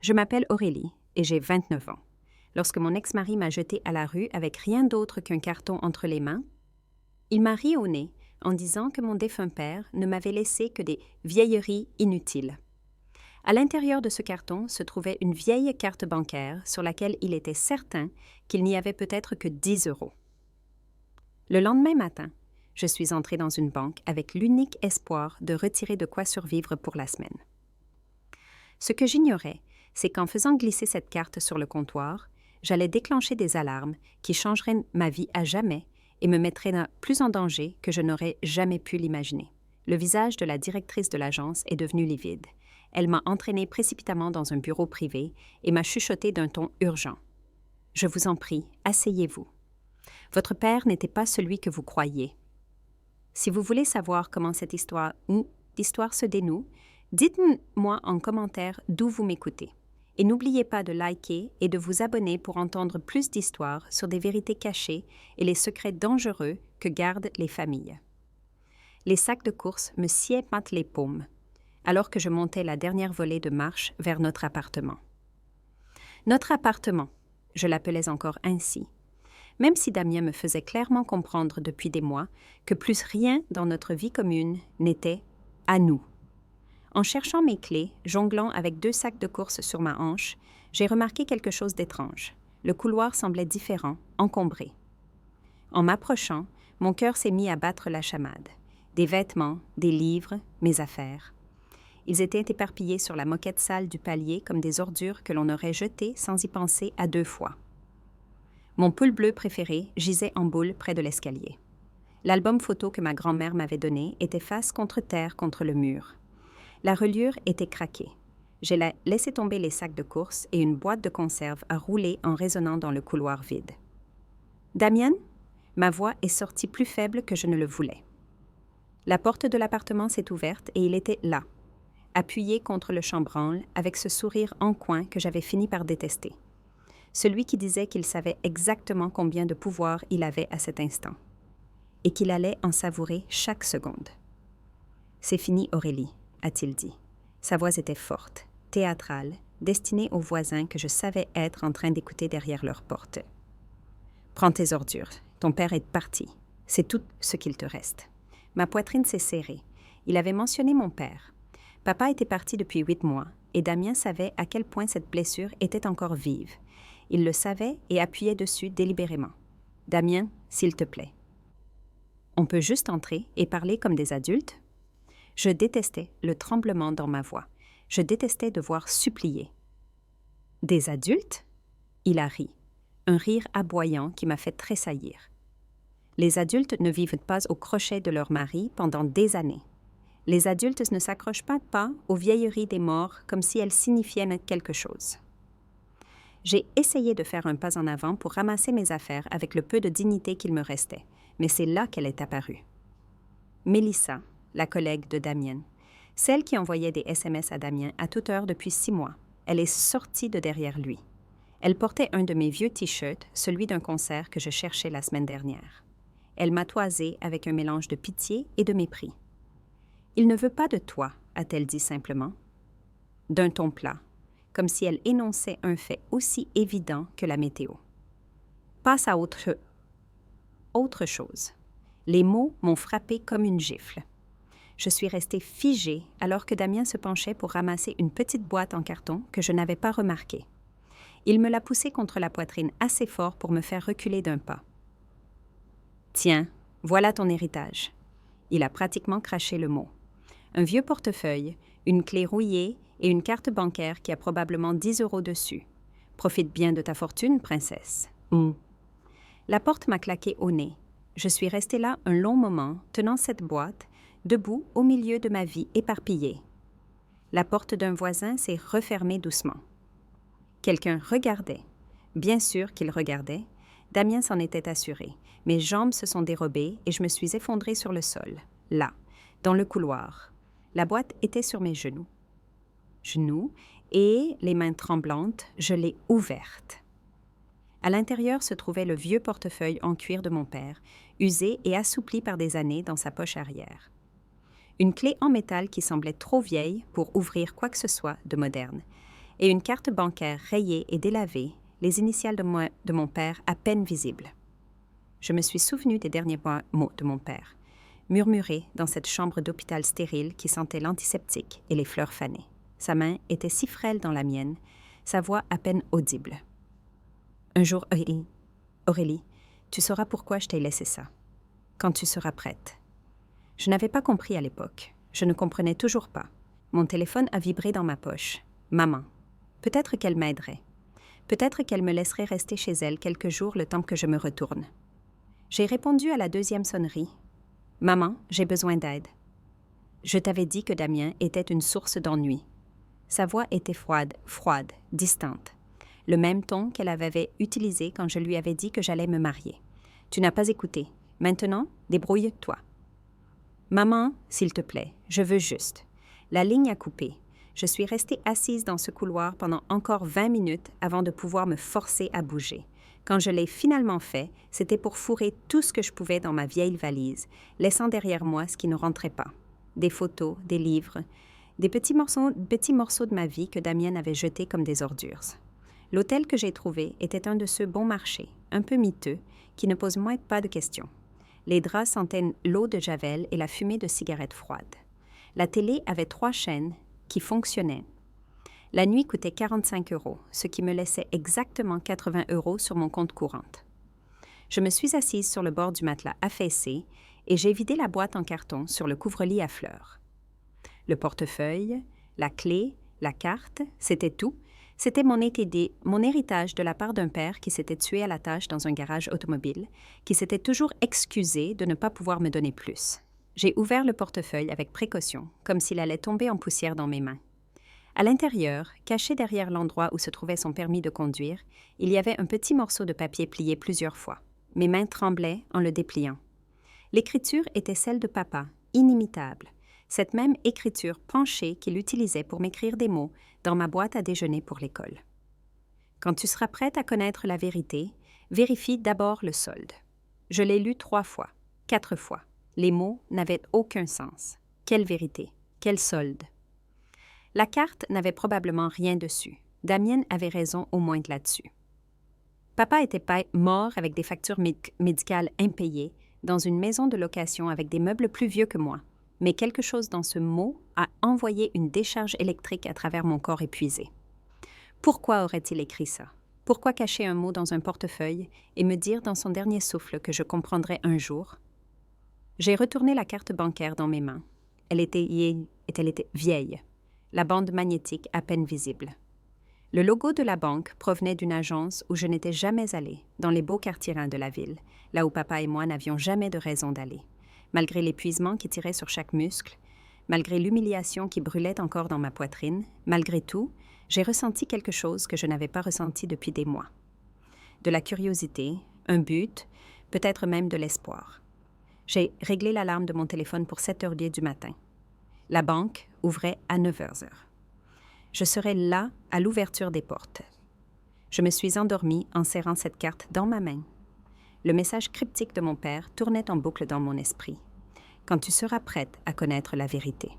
Je m'appelle Aurélie et j'ai 29 ans. Lorsque mon ex-mari m'a jetée à la rue avec rien d'autre qu'un carton entre les mains, il m'a ri au nez en disant que mon défunt père ne m'avait laissé que des vieilleries inutiles. À l'intérieur de ce carton se trouvait une vieille carte bancaire sur laquelle il était certain qu'il n'y avait peut-être que 10 euros. Le lendemain matin, je suis entrée dans une banque avec l'unique espoir de retirer de quoi survivre pour la semaine. Ce que j'ignorais, c'est qu'en faisant glisser cette carte sur le comptoir, j'allais déclencher des alarmes qui changeraient ma vie à jamais et me mettraient plus en danger que je n'aurais jamais pu l'imaginer. Le visage de la directrice de l'agence est devenu livide. Elle m'a entraînée précipitamment dans un bureau privé et m'a chuchoté d'un ton urgent. « Je vous en prie, asseyez-vous. Votre père n'était pas celui que vous croyiez. Si vous voulez savoir comment cette histoire se dénoue, dites-moi en commentaire d'où vous m'écoutez. Et n'oubliez pas de liker et de vous abonner pour entendre plus d'histoires sur des vérités cachées et les secrets dangereux que gardent les familles. » Les sacs de course me sciaient les paumes, alors que je montais la dernière volée de marche vers notre appartement. Notre appartement, je l'appelais encore ainsi, même si Damien me faisait clairement comprendre depuis des mois que plus rien dans notre vie commune n'était à nous. En cherchant mes clés, jonglant avec 2 sacs de course sur ma hanche, j'ai remarqué quelque chose d'étrange. Le couloir semblait différent, encombré. En m'approchant, mon cœur s'est mis à battre la chamade. Des vêtements, des livres, mes affaires. Ils étaient éparpillés sur la moquette sale du palier comme des ordures que l'on aurait jetées sans y penser à 2 fois. Mon pull bleu préféré gisait en boule près de l'escalier. L'album photo que ma grand-mère m'avait donné était face contre terre contre le mur. La reliure était craquée. J'ai laissé tomber les sacs de course et une boîte de conserve a roulé en résonnant dans le couloir vide. « Damien ?» Ma voix est sortie plus faible que je ne le voulais. La porte de l'appartement s'est ouverte et il était là, appuyé contre le chambranle avec ce sourire en coin que j'avais fini par détester. Celui qui disait qu'il savait exactement combien de pouvoir il avait à cet instant et qu'il allait en savourer chaque seconde. « C'est fini, Aurélie, » a-t-il dit. Sa voix était forte, théâtrale, destinée aux voisins que je savais être en train d'écouter derrière leur porte. « Prends tes ordures. Ton père est parti. C'est tout ce qu'il te reste. » Ma poitrine s'est serrée. Il avait mentionné mon père. Papa était parti depuis 8 mois et Damien savait à quel point cette blessure était encore vive. Il le savait et appuyait dessus délibérément. « Damien, s'il te plaît. » « On peut juste entrer et parler comme des adultes? » Je détestais le tremblement dans ma voix. Je détestais devoir supplier. « Des adultes? » Il a ri. Un rire aboyant qui m'a fait tressaillir. Les adultes ne vivent pas au crochet de leur mari pendant des années. Les adultes ne s'accrochent pas aux vieilleries des morts comme si elles signifiaient quelque chose. J'ai essayé de faire un pas en avant pour ramasser mes affaires avec le peu de dignité qu'il me restait, mais c'est là qu'elle est apparue. Mélissa, la collègue de Damien, celle qui envoyait des SMS à Damien à toute heure depuis 6 mois, elle est sortie de derrière lui. Elle portait un de mes vieux t-shirts, celui d'un concert que je cherchais la semaine dernière. Elle m'a toisé avec un mélange de pitié et de mépris. « Il ne veut pas de toi », a-t-elle dit simplement, d'un ton plat, comme si elle énonçait un fait aussi évident que la météo. Passe à autre chose. Les mots m'ont frappé comme une gifle. Je suis restée figée alors que Damien se penchait pour ramasser une petite boîte en carton que je n'avais pas remarquée. Il me l'a poussée contre la poitrine assez fort pour me faire reculer d'un pas. « Tiens, voilà ton héritage. » Il a pratiquement craché le mot. Un vieux portefeuille, une clé rouillée et une carte bancaire qui a probablement 10 euros dessus. Profite bien de ta fortune, princesse. La porte m'a claqué au nez. Je suis restée là un long moment, tenant cette boîte, debout au milieu de ma vie éparpillée. La porte d'un voisin s'est refermée doucement. Quelqu'un regardait. Bien sûr qu'il regardait. Damien s'en était assuré. Mes jambes se sont dérobées et je me suis effondrée sur le sol, là, dans le couloir. La boîte était sur mes genoux. Et, les mains tremblantes, je l'ai ouverte. À l'intérieur se trouvait le vieux portefeuille en cuir de mon père, usé et assoupli par des années dans sa poche arrière. Une clé en métal qui semblait trop vieille pour ouvrir quoi que ce soit de moderne. et une carte bancaire rayée et délavée, les initiales de mon père à peine visibles. Je me suis souvenu des derniers mots de mon père, murmurés dans cette chambre d'hôpital stérile qui sentait l'antiseptique et les fleurs fanées. Sa main était si frêle dans la mienne, sa voix à peine audible. Un jour, Aurélie, tu sauras pourquoi je t'ai laissé ça. Quand tu seras prête. Je n'avais pas compris à l'époque. Je ne comprenais toujours pas. Mon téléphone a vibré dans ma poche. Maman. Peut-être qu'elle m'aiderait. Peut-être qu'elle me laisserait rester chez elle quelques jours le temps que je me retourne. J'ai répondu à la deuxième sonnerie. Maman, j'ai besoin d'aide. Je t'avais dit que Damien était une source d'ennui. Sa voix était froide, distante. Le même ton qu'elle avait utilisé quand je lui avais dit que j'allais me marier. Tu n'as pas écouté. Maintenant, débrouille-toi. Maman, s'il te plaît, je veux juste. La ligne a coupé. Je suis restée assise dans ce couloir pendant encore 20 minutes avant de pouvoir me forcer à bouger. Quand je l'ai finalement fait, c'était pour fourrer tout ce que je pouvais dans ma vieille valise, laissant derrière moi ce qui ne rentrait pas. Des photos, des livres, des petits morceaux de ma vie que Damien avait jetés comme des ordures. L'hôtel que j'ai trouvé était un de ceux bon marché, un peu miteux, qui ne posent moins pas de questions. Les draps sentaient l'eau de javel et la fumée de cigarettes froides. La télé avait 3 chaînes qui fonctionnaient. La nuit coûtait 45 €, ce qui me laissait exactement 80 € sur mon compte courant. Je me suis assise sur le bord du matelas affaissé et j'ai vidé la boîte en carton sur le couvre-lit à fleurs. Le portefeuille, la clé, la carte, c'était tout. C'était mon héritage de la part d'un père qui s'était tué à la tâche dans un garage automobile, qui s'était toujours excusé de ne pas pouvoir me donner plus. J'ai ouvert le portefeuille avec précaution, comme s'il allait tomber en poussière dans mes mains. À l'intérieur, caché derrière l'endroit où se trouvait son permis de conduire, il y avait un petit morceau de papier plié plusieurs fois. Mes mains tremblaient en le dépliant. L'écriture était celle de papa, inimitable. Cette même écriture penchée qu'il utilisait pour m'écrire des mots dans ma boîte à déjeuner pour l'école. Quand tu seras prête à connaître la vérité, vérifie d'abord le solde. Je l'ai lu 3 fois, 4 fois. Les mots n'avaient aucun sens. Quelle vérité? Quel solde? La carte n'avait probablement rien dessus. Damien avait raison au moins là-dessus. Papa était pas mort avec des factures médicales impayées dans une maison de location avec des meubles plus vieux que moi. Mais quelque chose dans ce mot a envoyé une décharge électrique à travers mon corps épuisé. Pourquoi aurait-il écrit ça? Pourquoi cacher un mot dans un portefeuille et me dire dans son dernier souffle que je comprendrais un jour? J'ai retourné la carte bancaire dans mes mains. Elle était vieille, la bande magnétique à peine visible. Le logo de la banque provenait d'une agence où je n'étais jamais allée, dans les beaux quartiers de la ville, là où papa et moi n'avions jamais de raison d'aller. Malgré l'épuisement qui tirait sur chaque muscle, malgré l'humiliation qui brûlait encore dans ma poitrine, malgré tout, j'ai ressenti quelque chose que je n'avais pas ressenti depuis des mois. De la curiosité, un but, peut-être même de l'espoir. J'ai réglé l'alarme de mon téléphone pour 7h10 du matin. La banque ouvrait à 9h. Je serais là à l'ouverture des portes. Je me suis endormie en serrant cette carte dans ma main. Le message cryptique de mon père tournait en boucle dans mon esprit. Quand tu seras prête à connaître la vérité.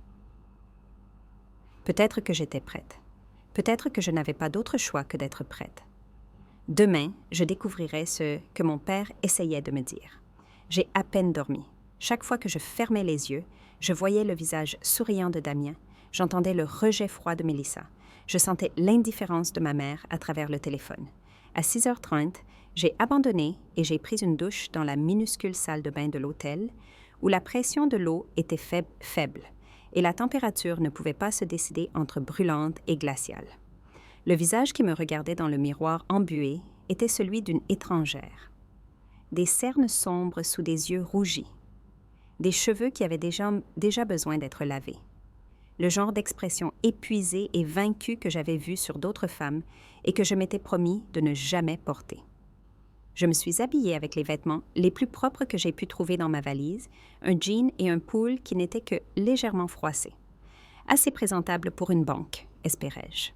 Peut-être que j'étais prête. Peut-être que je n'avais pas d'autre choix que d'être prête. Demain, je découvrirai ce que mon père essayait de me dire. J'ai à peine dormi. Chaque fois que je fermais les yeux, je voyais le visage souriant de Damien. J'entendais le rejet froid de Mélissa. Je sentais l'indifférence de ma mère à travers le téléphone. À 6h30, j'ai abandonné et j'ai pris une douche dans la minuscule salle de bain de l'hôtel où la pression de l'eau était faible et la température ne pouvait pas se décider entre brûlante et glaciale. Le visage qui me regardait dans le miroir embué était celui d'une étrangère. Des cernes sombres sous des yeux rougis. Des cheveux qui avaient déjà besoin d'être lavés. Le genre d'expression épuisée et vaincue que j'avais vue sur d'autres femmes et que je m'étais promis de ne jamais porter. Je me suis habillée avec les vêtements les plus propres que j'ai pu trouver dans ma valise, un jean et un pull qui n'étaient que légèrement froissés. Assez présentable pour une banque, espérais-je.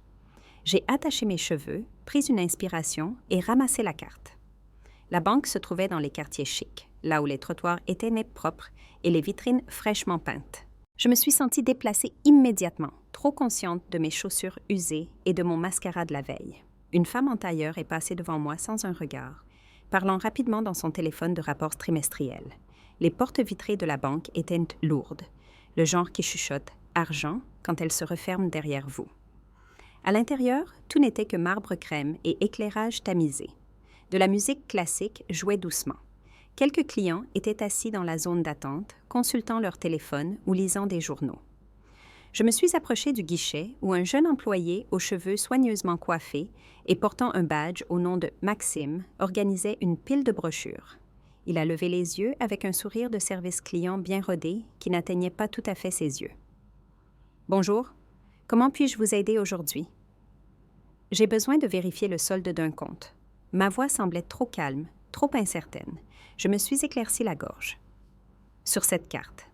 J'ai attaché mes cheveux, pris une inspiration et ramassé la carte. La banque se trouvait dans les quartiers chics, là où les trottoirs étaient nets propres et les vitrines fraîchement peintes. Je me suis sentie déplacée immédiatement, trop consciente de mes chaussures usées et de mon mascara de la veille. Une femme en tailleur est passée devant moi sans un regard, parlant rapidement dans son téléphone de rapports trimestriels. Les portes vitrées de la banque étaient lourdes, le genre qui chuchote « argent » quand elles se referment derrière vous. À l'intérieur, tout n'était que marbre crème et éclairage tamisé. De la musique classique jouait doucement. Quelques clients étaient assis dans la zone d'attente, consultant leur téléphone ou lisant des journaux. Je me suis approchée du guichet où un jeune employé aux cheveux soigneusement coiffés et portant un badge au nom de Maxime organisait une pile de brochures. Il a levé les yeux avec un sourire de service client bien rodé qui n'atteignait pas tout à fait ses yeux. « Bonjour, comment puis-je vous aider aujourd'hui? » J'ai besoin de vérifier le solde d'un compte. Ma voix semblait trop calme, trop incertaine. Je me suis éclairci la gorge. Sur cette carte.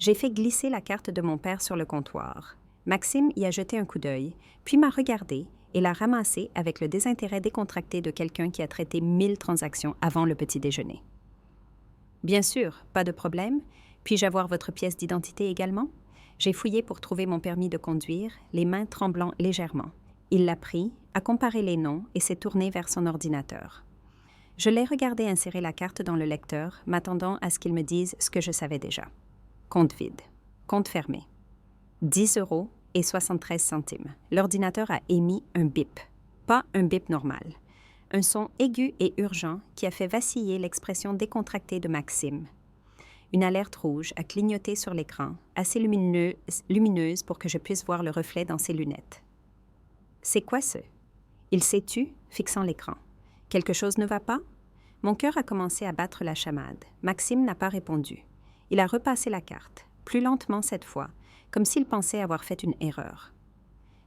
J'ai fait glisser la carte de mon père sur le comptoir. Maxime y a jeté un coup d'œil, puis m'a regardé et l'a ramassée avec le désintérêt décontracté de quelqu'un qui a traité 1000 transactions avant le petit déjeuner. « Bien sûr, pas de problème. Puis-je avoir votre pièce d'identité également? » J'ai fouillé pour trouver mon permis de conduire, les mains tremblant légèrement. Il l'a pris, a comparé les noms et s'est tourné vers son ordinateur. Je l'ai regardé insérer la carte dans le lecteur, m'attendant à ce qu'il me dise ce que je savais déjà. Compte vide. Compte fermé. 10,73 €. L'ordinateur a émis un bip. Pas un bip normal. Un son aigu et urgent qui a fait vaciller l'expression décontractée de Maxime. Une alerte rouge a clignoté sur l'écran, assez lumineuse pour que je puisse voir le reflet dans ses lunettes. « C'est quoi ce? » Il s'est tu, fixant l'écran. « Quelque chose ne va pas? » Mon cœur a commencé à battre la chamade. Maxime n'a pas répondu. Il a repassé la carte, plus lentement cette fois, comme s'il pensait avoir fait une erreur.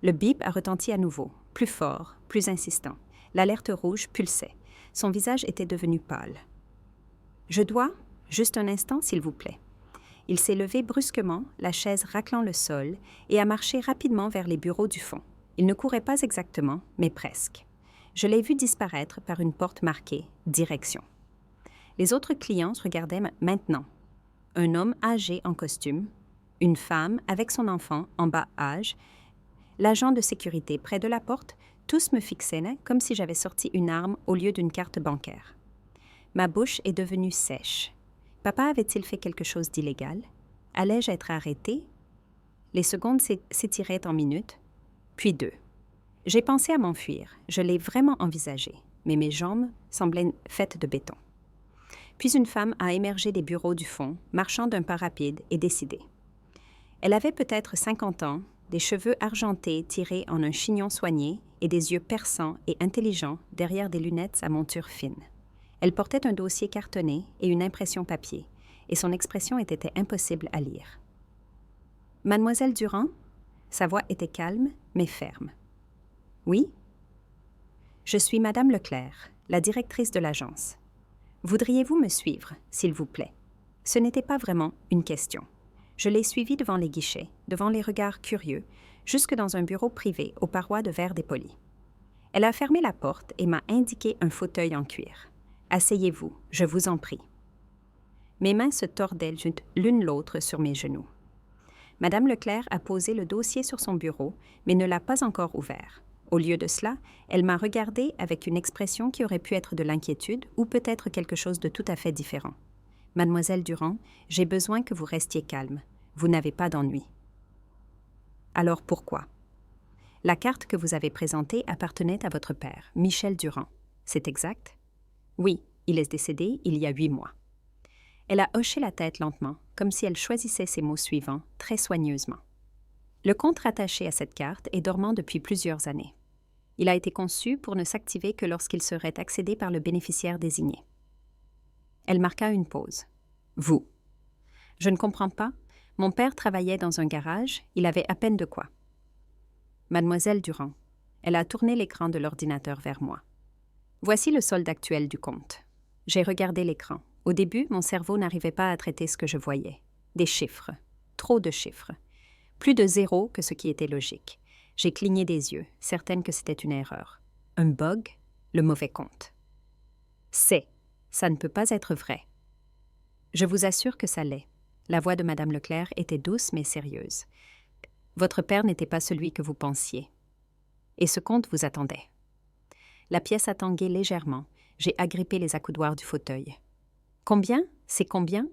Le bip a retenti à nouveau, plus fort, plus insistant. L'alerte rouge pulsait. Son visage était devenu pâle. « Je dois? Juste un instant, s'il vous plaît. » Il s'est levé brusquement, la chaise raclant le sol, et a marché rapidement vers les bureaux du fond. Il ne courait pas exactement, mais presque. Je l'ai vu disparaître par une porte marquée « Direction ». Les autres clients se regardaient maintenant. Un homme âgé en costume, une femme avec son enfant en bas âge, l'agent de sécurité près de la porte, tous me fixaient comme si j'avais sorti une arme au lieu d'une carte bancaire. Ma bouche est devenue sèche. Papa avait-il fait quelque chose d'illégal? Allais-je être arrêtée? Les secondes s'étiraient en minutes, puis 2. J'ai pensé à m'enfuir, je l'ai vraiment envisagé, mais mes jambes semblaient faites de béton. Puis une femme a émergé des bureaux du fond, marchant d'un pas rapide et décidé. Elle avait peut-être 50 ans, des cheveux argentés tirés en un chignon soigné et des yeux perçants et intelligents derrière des lunettes à monture fine. Elle portait un dossier cartonné et une impression papier, et son expression était impossible à lire. « Mademoiselle Durand ?» Sa voix était calme, mais ferme. « Oui? » « Je suis Madame Leclerc, la directrice de l'agence. Voudriez-vous me suivre, s'il vous plaît? » Ce n'était pas vraiment une question. Je l'ai suivie devant les guichets, devant les regards curieux, jusque dans un bureau privé aux parois de verre dépoli. Elle a fermé la porte et m'a indiqué un fauteuil en cuir. « Asseyez-vous, je vous en prie. » Mes mains se tordaient l'une l'autre sur mes genoux. Madame Leclerc a posé le dossier sur son bureau, mais ne l'a pas encore ouvert. Au lieu de cela, elle m'a regardée avec une expression qui aurait pu être de l'inquiétude ou peut-être quelque chose de tout à fait différent. « Mademoiselle Durand, j'ai besoin que vous restiez calme. Vous n'avez pas d'ennui. » « Alors pourquoi? » « La carte que vous avez présentée appartenait à votre père, Michel Durand. C'est exact? » « Oui, il est décédé il y a 8 mois. » Elle a hoché la tête lentement, comme si elle choisissait ses mots suivants très soigneusement. Le compte rattaché à cette carte est dormant depuis plusieurs années. Il a été conçu pour ne s'activer que lorsqu'il serait accédé par le bénéficiaire désigné. Elle marqua une pause. « Vous. » « Je ne comprends pas. Mon père travaillait dans un garage, il avait à peine de quoi. » « Mademoiselle Durand. » Elle a tourné l'écran de l'ordinateur vers moi. « Voici le solde actuel du compte. » J'ai regardé l'écran. Au début, mon cerveau n'arrivait pas à traiter ce que je voyais. Des chiffres. Trop de chiffres. Plus de 0 que ce qui était logique. J'ai cligné des yeux, certaine que c'était une erreur. Un bug, le mauvais compte. Ça ne peut pas être vrai. Je vous assure que ça l'est. La voix de Madame Leclerc était douce mais sérieuse. Votre père n'était pas celui que vous pensiez. Et ce compte vous attendait. La pièce a tangué légèrement. J'ai agrippé les accoudoirs du fauteuil. Combien? C'est combien?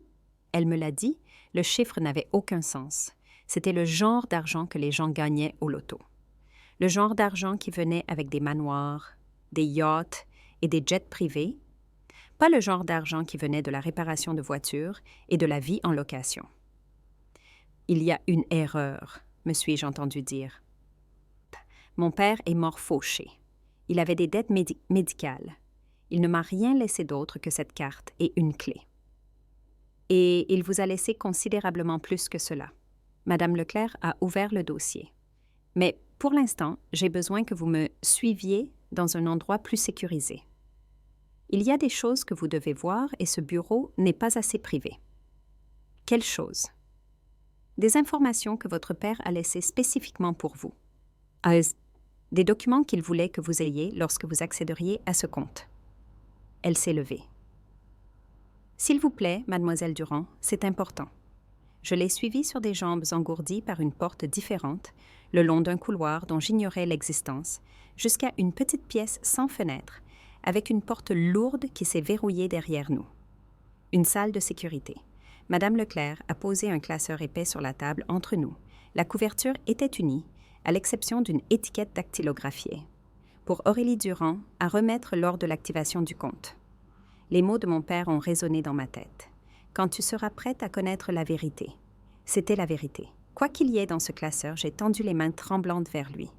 Elle me l'a dit, le chiffre n'avait aucun sens. C'était le genre d'argent que les gens gagnaient au loto. Le genre d'argent qui venait avec des manoirs, des yachts et des jets privés. Pas le genre d'argent qui venait de la réparation de voitures et de la vie en location. Il y a une erreur, me suis-je entendu dire. Mon père est mort fauché. Il avait des dettes médicales. Il ne m'a rien laissé d'autre que cette carte et une clé. Et il vous a laissé considérablement plus que cela. Madame Leclerc a ouvert le dossier. Mais pour l'instant, j'ai besoin que vous me suiviez dans un endroit plus sécurisé. Il y a des choses que vous devez voir et ce bureau n'est pas assez privé. Quelles choses? Des informations que votre père a laissées spécifiquement pour vous. Des documents qu'il voulait que vous ayez lorsque vous accéderiez à ce compte. Elle s'est levée. S'il vous plaît, mademoiselle Durand, c'est important. Je l'ai suivie sur des jambes engourdies par une porte différente, le long d'un couloir dont j'ignorais l'existence, jusqu'à une petite pièce sans fenêtre, avec une porte lourde qui s'est verrouillée derrière nous. Une salle de sécurité. Madame Leclerc a posé un classeur épais sur la table entre nous. La couverture était unie, à l'exception d'une étiquette dactylographiée. Pour Aurélie Durand, à remettre lors de l'activation du compte. Les mots de mon père ont résonné dans ma tête. Quand tu seras prête à connaître la vérité. C'était la vérité. Quoi qu'il y ait dans ce classeur, j'ai tendu les mains tremblantes vers lui.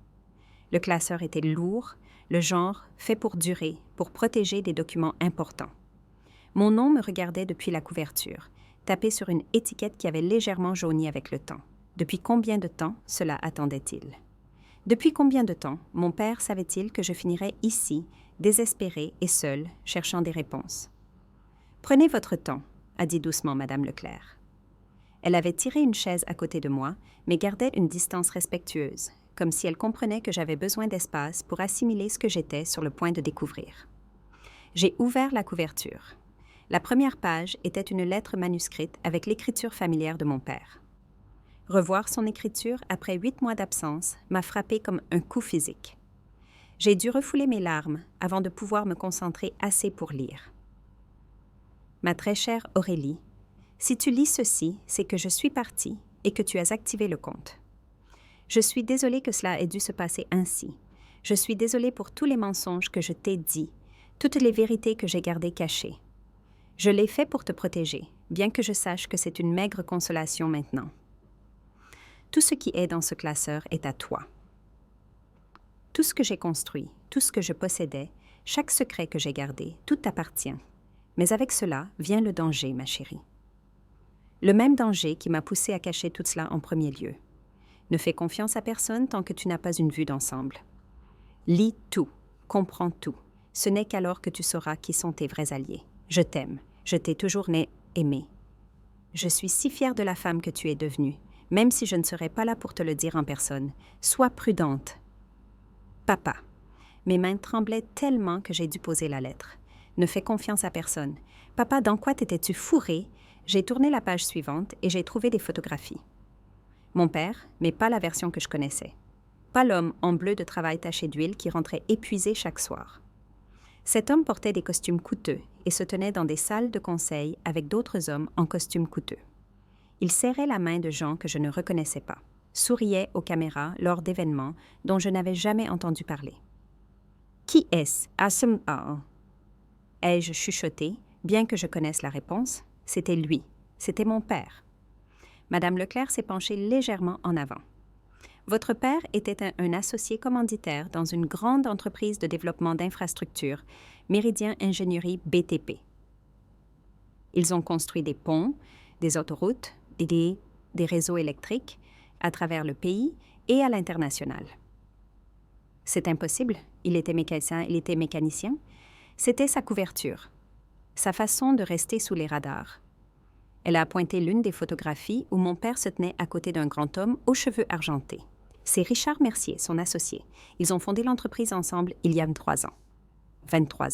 Le classeur était lourd, le genre fait pour durer, pour protéger des documents importants. Mon nom me regardait depuis la couverture, tapé sur une étiquette qui avait légèrement jauni avec le temps. Depuis combien de temps cela attendait-il? Depuis combien de temps mon père savait-il que je finirais ici, désespérée et seule, cherchant des réponses? « Prenez votre temps », a dit doucement Madame Leclerc. Elle avait tiré une chaise à côté de moi, mais gardait une distance respectueuse, comme si elle comprenait que j'avais besoin d'espace pour assimiler ce que j'étais sur le point de découvrir. J'ai ouvert la couverture. La première page était une lettre manuscrite avec l'écriture familière de mon père. Revoir son écriture après 8 mois d'absence m'a frappé comme un coup physique. J'ai dû refouler mes larmes avant de pouvoir me concentrer assez pour lire. Ma très chère Aurélie, si tu lis ceci, c'est que je suis partie et que tu as activé le compte. Je suis désolée que cela ait dû se passer ainsi. Je suis désolée pour tous les mensonges que je t'ai dits, toutes les vérités que j'ai gardées cachées. Je l'ai fait pour te protéger, bien que je sache que c'est une maigre consolation maintenant. Tout ce qui est dans ce classeur est à toi. Tout ce que j'ai construit, tout ce que je possédais, chaque secret que j'ai gardé, tout t'appartient. Mais avec cela vient le danger, ma chérie. Le même danger qui m'a poussée à cacher tout cela en premier lieu. Ne fais confiance à personne tant que tu n'as pas une vue d'ensemble. Lis tout, comprends tout. Ce n'est qu'alors que tu sauras qui sont tes vrais alliés. Je t'aime, je t'ai toujours aimé. Je suis si fière de la femme que tu es devenue, même si je ne serais pas là pour te le dire en personne. Sois prudente. Papa. Mes mains tremblaient tellement que j'ai dû poser la lettre. Ne fais confiance à personne. Papa, dans quoi t'étais-tu fourré? J'ai tourné la page suivante et j'ai trouvé des photographies. Mon père, mais pas la version que je connaissais. Pas l'homme en bleu de travail taché d'huile qui rentrait épuisé chaque soir. Cet homme portait des costumes coûteux et se tenait dans des salles de conseil avec d'autres hommes en costumes coûteux. Il serrait la main de gens que je ne reconnaissais pas, souriait aux caméras lors d'événements dont je n'avais jamais entendu parler. « Qui est-ce? Ai-je chuchoté, bien que je connaisse la réponse? C'était lui, c'était mon père. Madame Leclerc s'est penchée légèrement en avant. Votre père était un associé commanditaire dans une grande entreprise de développement d'infrastructures, Méridien Ingénierie BTP. Ils ont construit des ponts, des autoroutes, des réseaux électriques à travers le pays et à l'international. C'est impossible, il était mécanicien. C'était sa couverture, sa façon de rester sous les radars. Elle a pointé l'une des photographies où mon père se tenait à côté d'un grand homme aux cheveux argentés. C'est Richard Mercier, son associé. Ils ont fondé l'entreprise ensemble il y a 23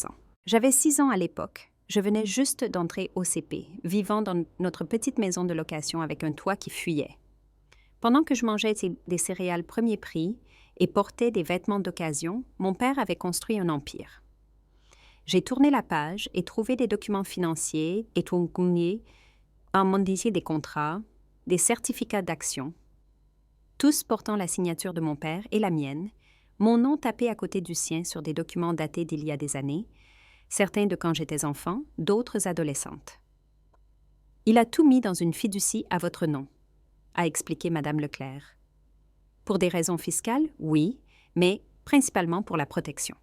ans. J'avais 6 ans à l'époque. Je venais juste d'entrer au CP, vivant dans notre petite maison de location avec un toit qui fuyait. Pendant que je mangeais des céréales premier prix et portais des vêtements d'occasion, mon père avait construit un empire. J'ai tourné la page et trouvé des documents financiers et un mondier des contrats, des certificats d'action, tous portant la signature de mon père et la mienne, mon nom tapé à côté du sien sur des documents datés d'il y a des années, certains de quand j'étais enfant, d'autres adolescente. Il a tout mis dans une fiducie à votre nom, a expliqué Madame Leclerc. Pour des raisons fiscales, oui, mais principalement pour la protection.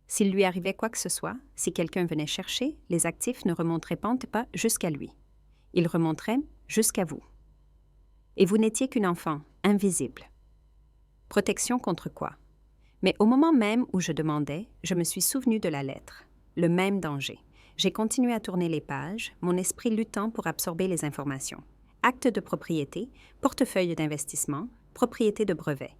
S'il lui arrivait quoi que ce soit, si quelqu'un venait chercher, les actifs ne remonteraient pas jusqu'à lui. Ils remonteraient jusqu'à vous. Et vous n'étiez qu'une enfant, invisible. Protection contre quoi? Mais au moment même où je demandais, je me suis souvenu de la lettre. Le même danger. J'ai continué à tourner les pages, mon esprit luttant pour absorber les informations. Acte de propriété, portefeuille d'investissement, propriété de brevet.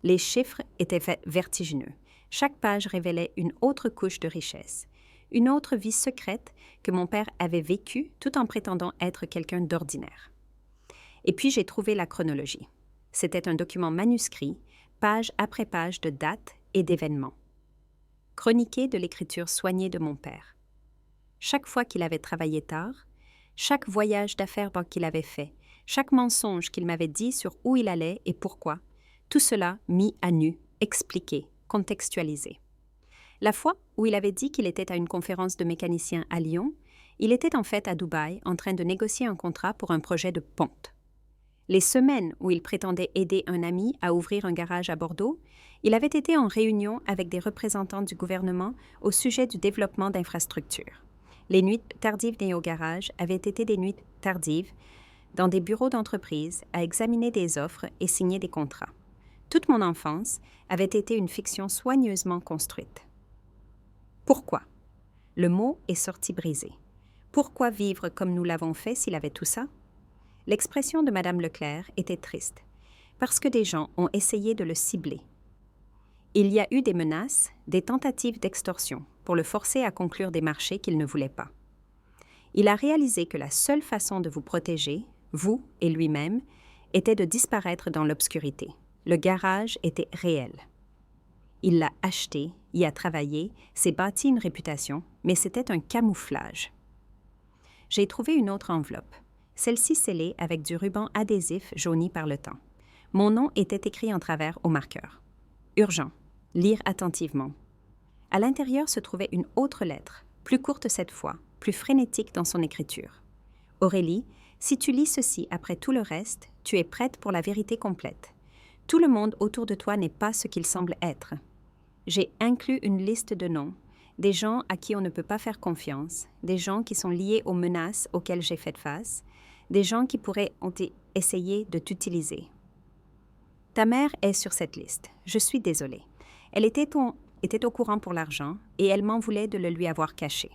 Les chiffres étaient vertigineux. Chaque page révélait une autre couche de richesse, une autre vie secrète que mon père avait vécue tout en prétendant être quelqu'un d'ordinaire. Et puis j'ai trouvé la chronologie. C'était un document manuscrit, page après page de dates et d'événements. Chroniqué de l'écriture soignée de mon père. Chaque fois qu'il avait travaillé tard, chaque voyage d'affaires qu'il avait fait, chaque mensonge qu'il m'avait dit sur où il allait et pourquoi, tout cela mis à nu, expliqué, contextualisé. La fois où il avait dit qu'il était à une conférence de mécaniciens à Lyon, il était en fait à Dubaï en train de négocier un contrat pour un projet de ponte. Les semaines où il prétendait aider un ami à ouvrir un garage à Bordeaux, il avait été en réunion avec des représentants du gouvernement au sujet du développement d'infrastructures. Les nuits tardives nées au garage avaient été des nuits tardives dans des bureaux d'entreprise à examiner des offres et signer des contrats. Toute mon enfance avait été une fiction soigneusement construite. Pourquoi? Le mot est sorti brisé. Pourquoi vivre comme nous l'avons fait s'il avait tout ça? L'expression de Madame Leclerc était triste, parce que des gens ont essayé de le cibler. Il y a eu des menaces, des tentatives d'extorsion pour le forcer à conclure des marchés qu'il ne voulait pas. Il a réalisé que la seule façon de vous protéger, vous et lui-même, était de disparaître dans l'obscurité. Le garage était réel. Il l'a acheté, y a travaillé, s'est bâti une réputation, mais c'était un camouflage. J'ai trouvé une autre enveloppe, celle-ci scellée avec du ruban adhésif jauni par le temps. Mon nom était écrit en travers au marqueur. Urgent. Lire attentivement. À l'intérieur se trouvait une autre lettre, plus courte cette fois, plus frénétique dans son écriture. Aurélie, si tu lis ceci après tout le reste, tu es prête pour la vérité complète. Tout le monde autour de toi n'est pas ce qu'il semble être. J'ai inclus une liste de noms, des gens à qui on ne peut pas faire confiance, des gens qui sont liés aux menaces auxquelles j'ai fait face, des gens qui pourraient essayer de t'utiliser. Ta mère est sur cette liste. Je suis désolée. Elle était au courant pour l'argent et elle m'en voulait de le lui avoir caché.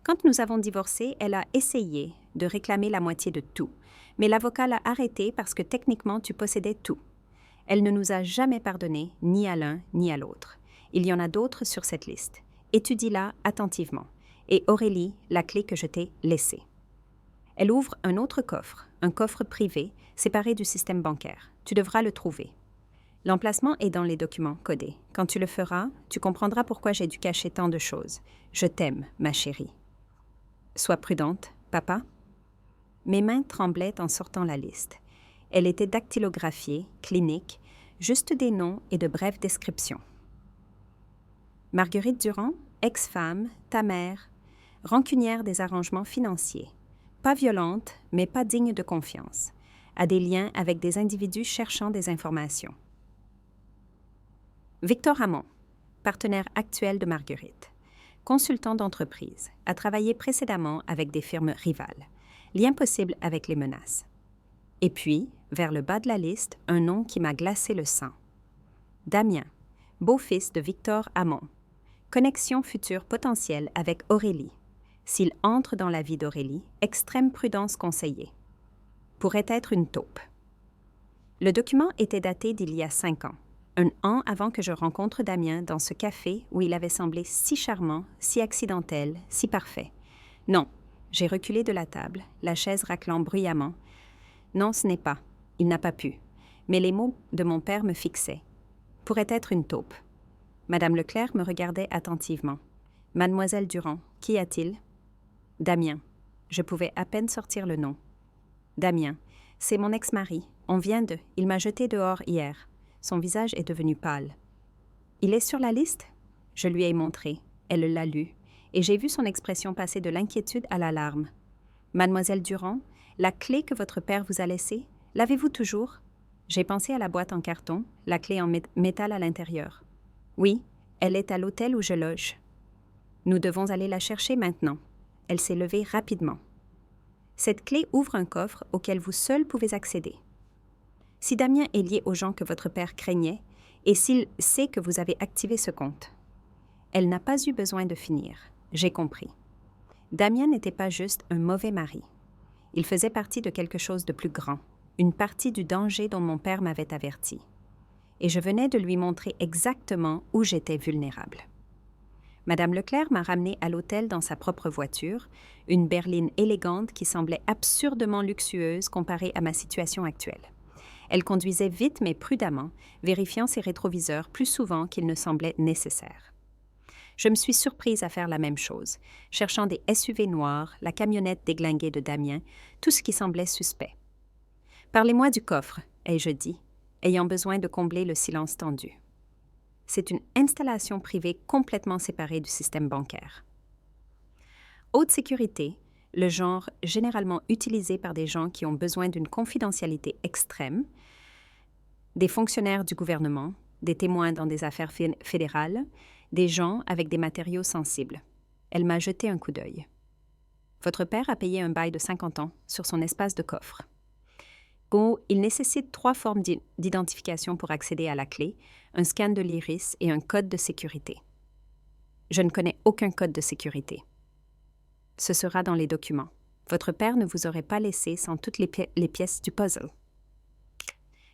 Quand nous avons divorcé, elle a essayé de réclamer la moitié de tout, mais l'avocat l'a arrêtée parce que techniquement tu possédais tout. Elle ne nous a jamais pardonné, ni à l'un ni à l'autre. Il y en a d'autres sur cette liste. Étudie-la attentivement. Et Aurélie, la clé que je t'ai laissée. Elle ouvre un autre coffre, un coffre privé, séparé du système bancaire. Tu devras le trouver. L'emplacement est dans les documents codés. Quand tu le feras, tu comprendras pourquoi j'ai dû cacher tant de choses. Je t'aime, ma chérie. Sois prudente, papa. Mes mains tremblaient en sortant la liste. Elle était dactylographiée, clinique, juste des noms et de brèves descriptions. Marguerite Durand, ex-femme, ta mère, rancunière des arrangements financiers, pas violente, mais pas digne de confiance, a des liens avec des individus cherchant des informations. Victor Hamon, partenaire actuel de Marguerite, consultant d'entreprise, a travaillé précédemment avec des firmes rivales, lien possible avec les menaces. Et puis, vers le bas de la liste, un nom qui m'a glacé le sang. Damien, beau-fils de Victor Hamon, connexion future potentielle avec Aurélie. S'il entre dans la vie d'Aurélie, extrême prudence conseillée. Pourrait être une taupe. Le document était daté d'il y a 5 ans, un an avant que je rencontre Damien dans ce café où il avait semblé si charmant, si accidentel, si parfait. Non, j'ai reculé de la table, la chaise raclant bruyamment. Non, ce n'est pas. Il n'a pas pu, mais les mots de mon père me fixaient. Pourrait être une taupe. Madame Leclerc me regardait attentivement. Mademoiselle Durand, qu'y a-t-il? Damien. Je pouvais à peine sortir le nom. Damien. C'est mon ex-mari. On vient de. Il m'a jeté dehors hier. Son visage est devenu pâle. Il est sur la liste? Je lui ai montré. Elle l'a lu. Et j'ai vu son expression passer de l'inquiétude à l'alarme. Mademoiselle Durand, la clé que votre père vous a laissée, l'avez-vous toujours? J'ai pensé à la boîte en carton, la clé en métal à l'intérieur. Oui, elle est à l'hôtel où je loge. Nous devons aller la chercher maintenant. Elle s'est levée rapidement. Cette clé ouvre un coffre auquel vous seul pouvez accéder. Si Damien est lié aux gens que votre père craignait, et s'il sait que vous avez activé ce compte. Elle n'a pas eu besoin de finir. J'ai compris. Damien n'était pas juste un mauvais mari. Il faisait partie de quelque chose de plus grand, une partie du danger dont mon père m'avait averti. Et je venais de lui montrer exactement où j'étais vulnérable. Madame Leclerc m'a ramenée à l'hôtel dans sa propre voiture, une berline élégante qui semblait absurdement luxueuse comparée à ma situation actuelle. Elle conduisait vite mais prudemment, vérifiant ses rétroviseurs plus souvent qu'il ne semblait nécessaire. Je me suis surprise à faire la même chose, cherchant des SUV noirs, la camionnette déglinguée de Damien, tout ce qui semblait suspect. « Parlez-moi du coffre », ai-je dit, ayant besoin de combler le silence tendu. C'est une installation privée complètement séparée du système bancaire. Haute sécurité, le genre généralement utilisé par des gens qui ont besoin d'une confidentialité extrême, des fonctionnaires du gouvernement, des témoins dans des affaires fédérales, des gens avec des matériaux sensibles. Elle m'a jeté un coup d'œil. Votre père a payé un bail de 50 ans sur son espace de coffre. Il nécessite 3 formes d'identification pour accéder à la clé, un scan de l'iris et un code de sécurité. Je ne connais aucun code de sécurité. Ce sera dans les documents. Votre père ne vous aurait pas laissé sans toutes les pièces du puzzle.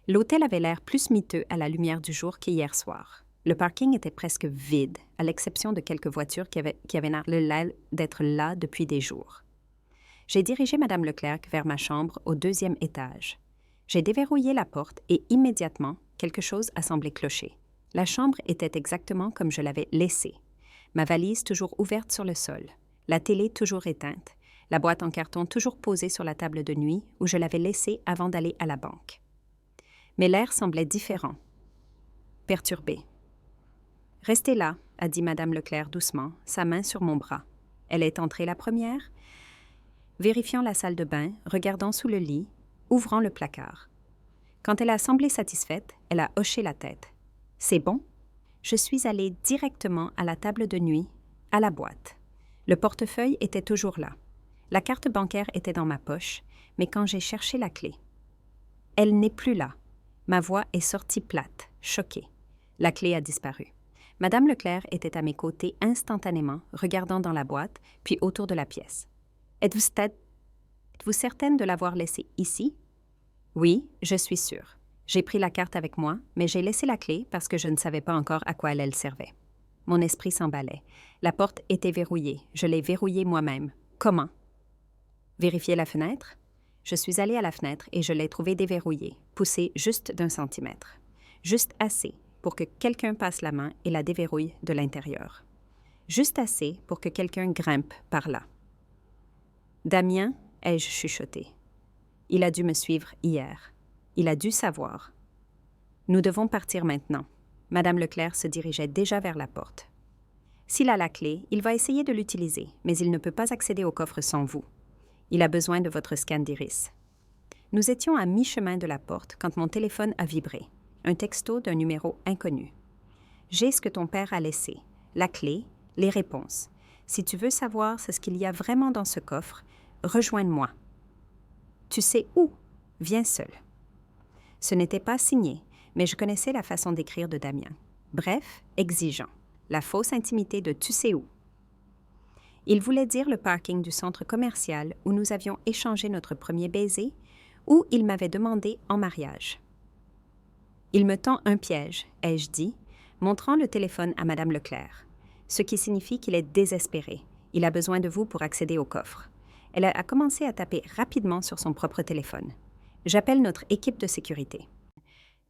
L'hôtel avait l'air plus miteux à la lumière du jour qu'hier soir. Le parking était presque vide, à l'exception de quelques voitures qui avaient l'air d'être là depuis des jours. J'ai dirigé Madame Leclerc vers ma chambre au 2e étage. J'ai déverrouillé la porte et immédiatement, quelque chose a semblé clocher. La chambre était exactement comme je l'avais laissée. Ma valise toujours ouverte sur le sol, la télé toujours éteinte, la boîte en carton toujours posée sur la table de nuit où je l'avais laissée avant d'aller à la banque. Mais l'air semblait différent, perturbé. « Restez là », a dit Madame Leclerc doucement, sa main sur mon bras. Elle est entrée la première, vérifiant la salle de bain, regardant sous le lit, ouvrant le placard. Quand elle a semblé satisfaite, elle a hoché la tête. « C'est bon ?» Je suis allée directement à la table de nuit, à la boîte. Le portefeuille était toujours là. La carte bancaire était dans ma poche, mais quand j'ai cherché la clé. Elle n'est plus là. Ma voix est sortie plate, choquée. La clé a disparu. Madame Leclerc était à mes côtés instantanément, regardant dans la boîte, puis autour de la pièce. Êtes-vous certaine de l'avoir laissée ici? Oui, je suis sûre. J'ai pris la carte avec moi, mais j'ai laissé la clé parce que je ne savais pas encore à quoi elle servait. Mon esprit s'emballait. La porte était verrouillée. Je l'ai verrouillée moi-même. Comment? Vérifier la fenêtre? Je suis allée à la fenêtre et je l'ai trouvée déverrouillée, poussée juste d'1 centimètre. Juste assez pour que quelqu'un passe la main et la déverrouille de l'intérieur. Juste assez pour que quelqu'un grimpe par là. Damien, ai-je chuchoté. Il a dû me suivre hier. Il a dû savoir. Nous devons partir maintenant. Madame Leclerc se dirigeait déjà vers la porte. S'il a la clé, il va essayer de l'utiliser, mais il ne peut pas accéder au coffre sans vous. Il a besoin de votre scan d'iris. Nous étions à mi-chemin de la porte quand mon téléphone a vibré. Un texto d'un numéro inconnu. J'ai ce que ton père a laissé, la clé, les réponses. Si tu veux savoir ce qu'il y a vraiment dans ce coffre, rejoins-moi. Tu sais où? Viens seul. Ce n'était pas signé, mais je connaissais la façon d'écrire de Damien. Bref, exigeant. La fausse intimité de tu sais où. Il voulait dire le parking du centre commercial où nous avions échangé notre premier baiser, où il m'avait demandé en mariage. Il me tend un piège, ai-je dit, montrant le téléphone à Madame Leclerc, ce qui signifie qu'il est désespéré. Il a besoin de vous pour accéder au coffre. Elle a commencé à taper rapidement sur son propre téléphone. J'appelle notre équipe de sécurité.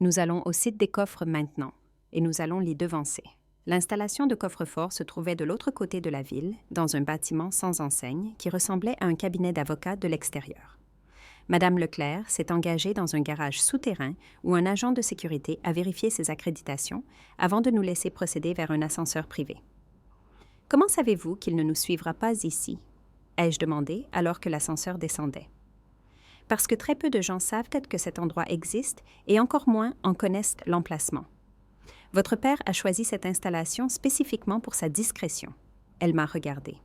Nous allons au site des coffres maintenant et nous allons l'y devancer. L'installation de coffres-forts se trouvait de l'autre côté de la ville, dans un bâtiment sans enseigne qui ressemblait à un cabinet d'avocats de l'extérieur. Madame Leclerc s'est engagée dans un garage souterrain où un agent de sécurité a vérifié ses accréditations avant de nous laisser procéder vers un ascenseur privé. « Comment savez-vous qu'il ne nous suivra pas ici ?» ai-je demandé alors que l'ascenseur descendait. Parce que très peu de gens savent peut-être que cet endroit existe et encore moins en connaissent l'emplacement. Votre père a choisi cette installation spécifiquement pour sa discrétion. Elle m'a regardée.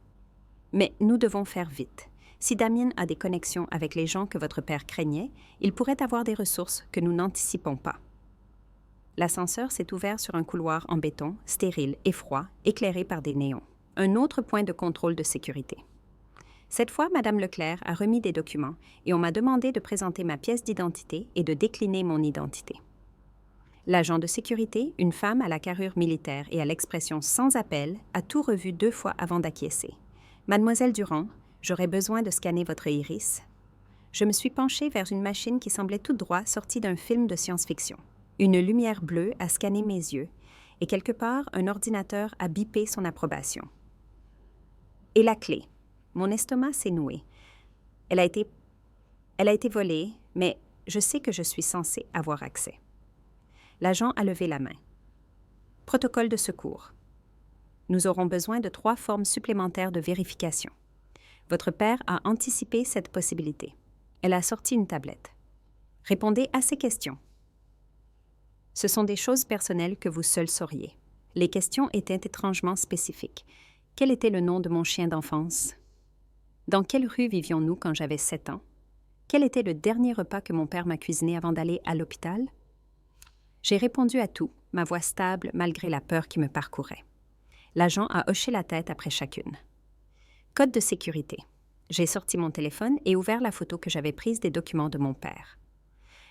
Mais nous devons faire vite. Si Damien a des connexions avec les gens que votre père craignait, il pourrait avoir des ressources que nous n'anticipons pas. L'ascenseur s'est ouvert sur un couloir en béton, stérile et froid, éclairé par des néons. Un autre point de contrôle de sécurité. Cette fois, Madame Leclerc a remis des documents et on m'a demandé de présenter ma pièce d'identité et de décliner mon identité. L'agent de sécurité, une femme à la carrure militaire et à l'expression sans appel, a tout revu 2 fois avant d'acquiescer. « Mademoiselle Durand, j'aurais besoin de scanner votre iris. » Je me suis penchée vers une machine qui semblait tout droit sortie d'un film de science-fiction. Une lumière bleue a scanné mes yeux et quelque part, un ordinateur a bipé son approbation. Et la clé. Mon estomac s'est noué. Elle a été volée, mais je sais que je suis censée avoir accès. L'agent a levé la main. Protocole de secours. Nous aurons besoin de 3 formes supplémentaires de vérification. Votre père a anticipé cette possibilité. Elle a sorti une tablette. Répondez à ces questions. Ce sont des choses personnelles que vous seul sauriez. Les questions étaient étrangement spécifiques. Quel était le nom de mon chien d'enfance? Dans quelle rue vivions-nous quand j'avais 7 ans? Quel était le dernier repas que mon père m'a cuisiné avant d'aller à l'hôpital? J'ai répondu à tout, ma voix stable malgré la peur qui me parcourait. L'agent a hoché la tête après chacune. Code de sécurité. J'ai sorti mon téléphone et ouvert la photo que j'avais prise des documents de mon père.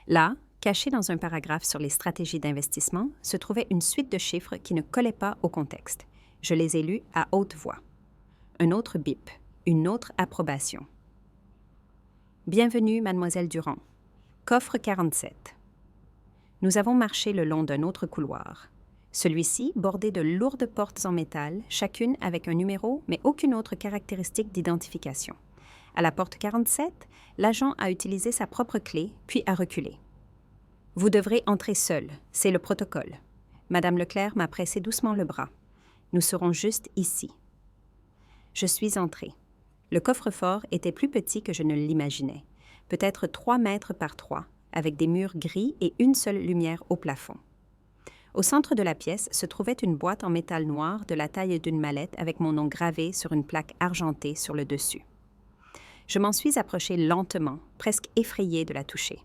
Là, caché dans un paragraphe sur les stratégies d'investissement, se trouvait une suite de chiffres qui ne collaient pas au contexte. Je les ai lus à haute voix. Un autre bip. Une autre approbation. Bienvenue, Mademoiselle Durand. Coffre 47. Nous avons marché le long d'un autre couloir. Celui-ci bordé de lourdes portes en métal, chacune avec un numéro, mais aucune autre caractéristique d'identification. À la porte 47, l'agent a utilisé sa propre clé, puis a reculé. Vous devrez entrer seul, c'est le protocole. Madame Leclerc m'a pressé doucement le bras. Nous serons juste ici. Je suis entrée. Le coffre-fort était plus petit que je ne l'imaginais, peut-être 3 mètres par 3, avec des murs gris et une seule lumière au plafond. Au centre de la pièce se trouvait une boîte en métal noir de la taille d'une mallette avec mon nom gravé sur une plaque argentée sur le dessus. Je m'en suis approchée lentement, presque effrayée de la toucher.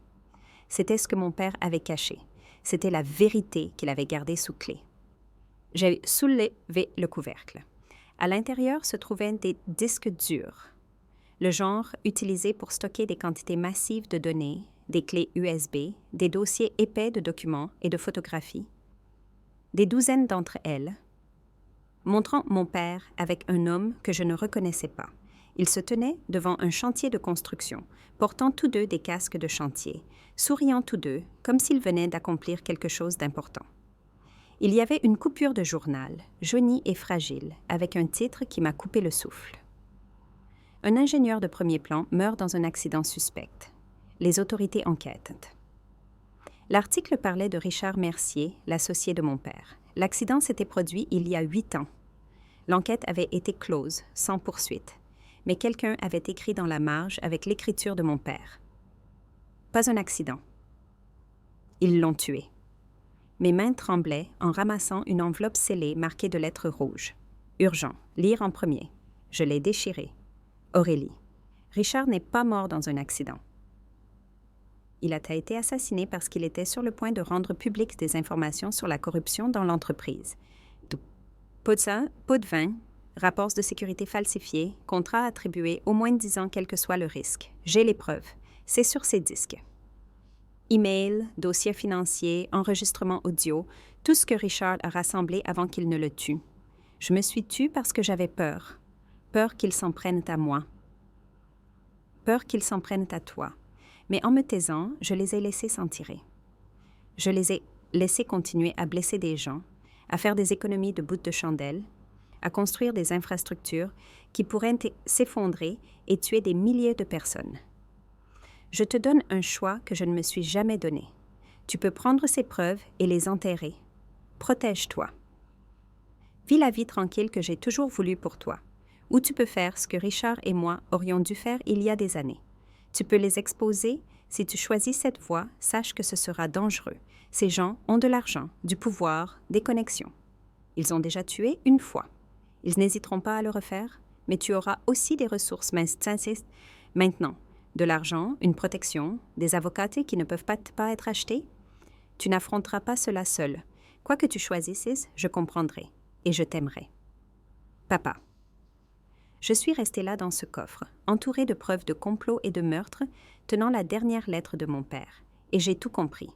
C'était ce que mon père avait caché. C'était la vérité qu'il avait gardée sous clé. J'ai soulevé le couvercle. À l'intérieur se trouvaient des disques durs, le genre utilisé pour stocker des quantités massives de données, des clés USB, des dossiers épais de documents et de photographies, des douzaines d'entre elles, montrant mon père avec un homme que je ne reconnaissais pas. Ils se tenaient devant un chantier de construction, portant tous deux des casques de chantier, souriant tous deux comme s'ils venaient d'accomplir quelque chose d'important. Il y avait une coupure de journal, jaunie et fragile, avec un titre qui m'a coupé le souffle. Un ingénieur de premier plan meurt dans un accident suspect. Les autorités enquêtent. L'article parlait de Richard Mercier, l'associé de mon père. L'accident s'était produit il y a 8 ans. L'enquête avait été close, sans poursuite, mais quelqu'un avait écrit dans la marge avec l'écriture de mon père. Pas un accident. Ils l'ont tué. Mes mains tremblaient en ramassant une enveloppe scellée marquée de lettres rouges. Urgent, lire en premier. Je l'ai déchirée. Aurélie. Richard n'est pas mort dans un accident. Il a été assassiné parce qu'il était sur le point de rendre publiques des informations sur la corruption dans l'entreprise. Pot de vin, rapports de sécurité falsifiés, contrats attribués au moins de 10 ans quel que soit le risque. J'ai les preuves. C'est sur ces disques. Email, dossier financier, enregistrement audio, tout ce que Richard a rassemblé avant qu'il ne le tue. Je me suis tue parce que j'avais peur. Peur qu'il s'en prenne à moi. Peur qu'il s'en prenne à toi. Mais en me taisant, je les ai laissés s'en tirer. Je les ai laissés continuer à blesser des gens, à faire des économies de bouts de chandelle, à construire des infrastructures qui pourraient s'effondrer et tuer des milliers de personnes. Je te donne un choix que je ne me suis jamais donné. Tu peux prendre ces preuves et les enterrer. Protège-toi. Vis la vie tranquille que j'ai toujours voulu pour toi. Ou tu peux faire ce que Richard et moi aurions dû faire il y a des années. Tu peux les exposer. Si tu choisis cette voie, sache que ce sera dangereux. Ces gens ont de l'argent, du pouvoir, des connexions. Ils ont déjà tué une fois. Ils n'hésiteront pas à le refaire, mais tu auras aussi des ressources maintenant. De l'argent, une protection, des avocats qui ne peuvent pas être achetés. Tu n'affronteras pas cela seul. Quoi que tu choisisses, je comprendrai et je t'aimerai. Papa. Je suis restée là dans ce coffre, entourée de preuves de complot et de meurtre, tenant la dernière lettre de mon père, et j'ai tout compris.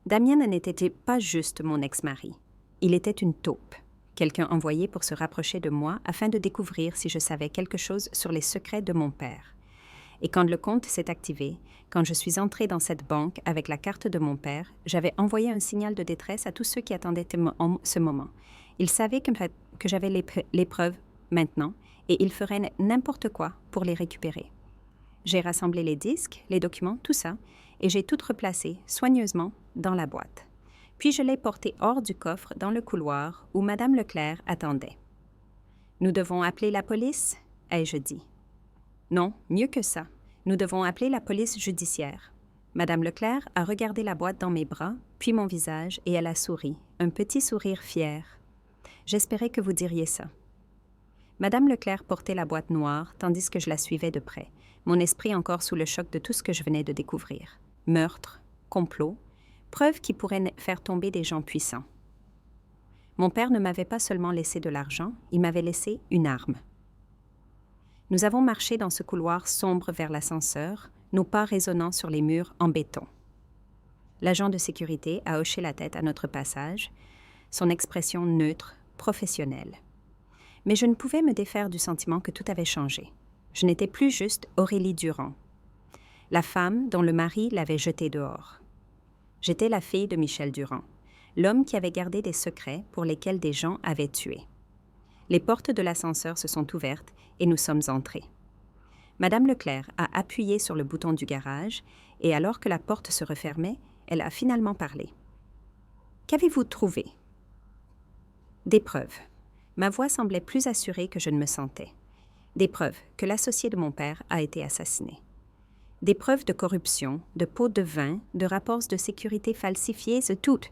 Damien n'était pas juste mon ex-mari. Il était une taupe, quelqu'un envoyé pour se rapprocher de moi afin de découvrir si je savais quelque chose sur les secrets de mon père. Et quand le compte s'est activé, quand je suis entrée dans cette banque avec la carte de mon père, j'avais envoyé un signal de détresse à tous ceux qui attendaient ce moment. Ils savaient que j'avais les preuves maintenant et ils feraient n'importe quoi pour les récupérer. J'ai rassemblé les disques, les documents, tout ça, et j'ai tout replacé soigneusement dans la boîte. Puis je l'ai porté hors du coffre dans le couloir où Madame Leclerc attendait. « Nous devons appeler la police ?» ai-je dit. Non, mieux que ça. Nous devons appeler la police judiciaire. Madame Leclerc a regardé la boîte dans mes bras, puis mon visage, et elle a souri, un petit sourire fier. J'espérais que vous diriez ça. Madame Leclerc portait la boîte noire, tandis que je la suivais de près, mon esprit encore sous le choc de tout ce que je venais de découvrir. Meurtre, complot, preuves qui pourraient faire tomber des gens puissants. Mon père ne m'avait pas seulement laissé de l'argent, il m'avait laissé une arme. Nous avons marché dans ce couloir sombre vers l'ascenseur, nos pas résonnant sur les murs en béton. L'agent de sécurité a hoché la tête à notre passage, son expression neutre, professionnelle. Mais je ne pouvais me défaire du sentiment que tout avait changé. Je n'étais plus juste Aurélie Durand, la femme dont le mari l'avait jetée dehors. J'étais la fille de Michel Durand, l'homme qui avait gardé des secrets pour lesquels des gens avaient tué. Les portes de l'ascenseur se sont ouvertes et nous sommes entrés. Madame Leclerc a appuyé sur le bouton du garage et alors que la porte se refermait, elle a finalement parlé. « Qu'avez-vous trouvé ?» Des preuves. Ma voix semblait plus assurée que je ne me sentais. Des preuves que l'associé de mon père a été assassiné. Des preuves de corruption, de pots de vin, de rapports de sécurité falsifiés, toutes.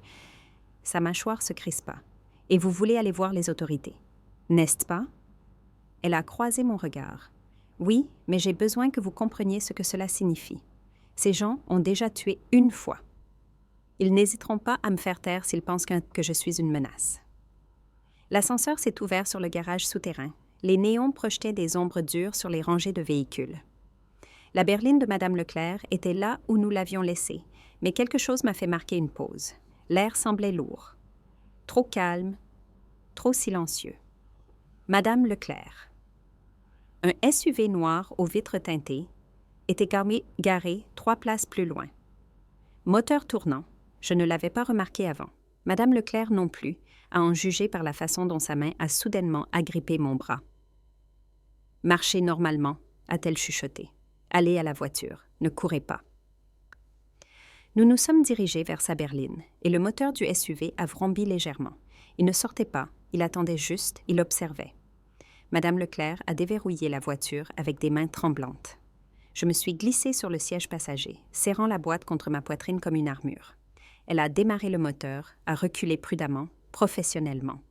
Sa mâchoire se crispa. « Et vous voulez aller voir les autorités, n'est-ce pas ?» Elle a croisé mon regard. « Oui, mais j'ai besoin que vous compreniez ce que cela signifie. Ces gens ont déjà tué une fois. Ils n'hésiteront pas à me faire taire s'ils pensent que je suis une menace. » L'ascenseur s'est ouvert sur le garage souterrain. Les néons projetaient des ombres dures sur les rangées de véhicules. La berline de Madame Leclerc était là où nous l'avions laissée, mais quelque chose m'a fait marquer une pause. L'air semblait lourd. Trop calme, trop silencieux. Madame Leclerc. Un SUV noir aux vitres teintées était garé 3 places plus loin. Moteur tournant, je ne l'avais pas remarqué avant. Madame Leclerc non plus, à en juger par la façon dont sa main a soudainement agrippé mon bras. « Marchez normalement », a-t-elle chuchoté. « Allez à la voiture, ne courez pas. » Nous nous sommes dirigés vers sa berline, et le moteur du SUV a vrombi légèrement. Il ne sortait pas, il attendait juste, il observait. Madame Leclerc a déverrouillé la voiture avec des mains tremblantes. Je me suis glissée sur le siège passager, serrant la boîte contre ma poitrine comme une armure. Elle a démarré le moteur, a reculé prudemment, professionnellement.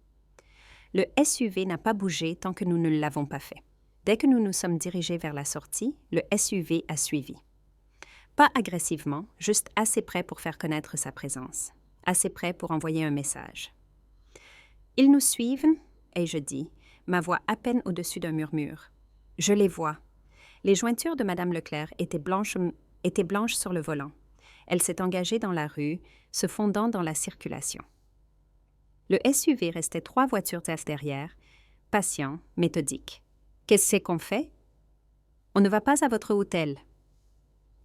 Le SUV n'a pas bougé tant que nous ne l'avons pas fait. Dès que nous nous sommes dirigés vers la sortie, le SUV a suivi. Pas agressivement, juste assez près pour faire connaître sa présence, assez près pour envoyer un message. « Ils nous suivent ?» ai-je dit, ma voix à peine au-dessus d'un murmure. « Je les vois. » Les jointures de Madame Leclerc étaient blanches sur le volant. Elle s'est engagée dans la rue, se fondant dans la circulation. Le SUV restait 3 voitures derrière, patient, méthodique. « Qu'est-ce qu'on fait? »« On ne va pas à votre hôtel. »«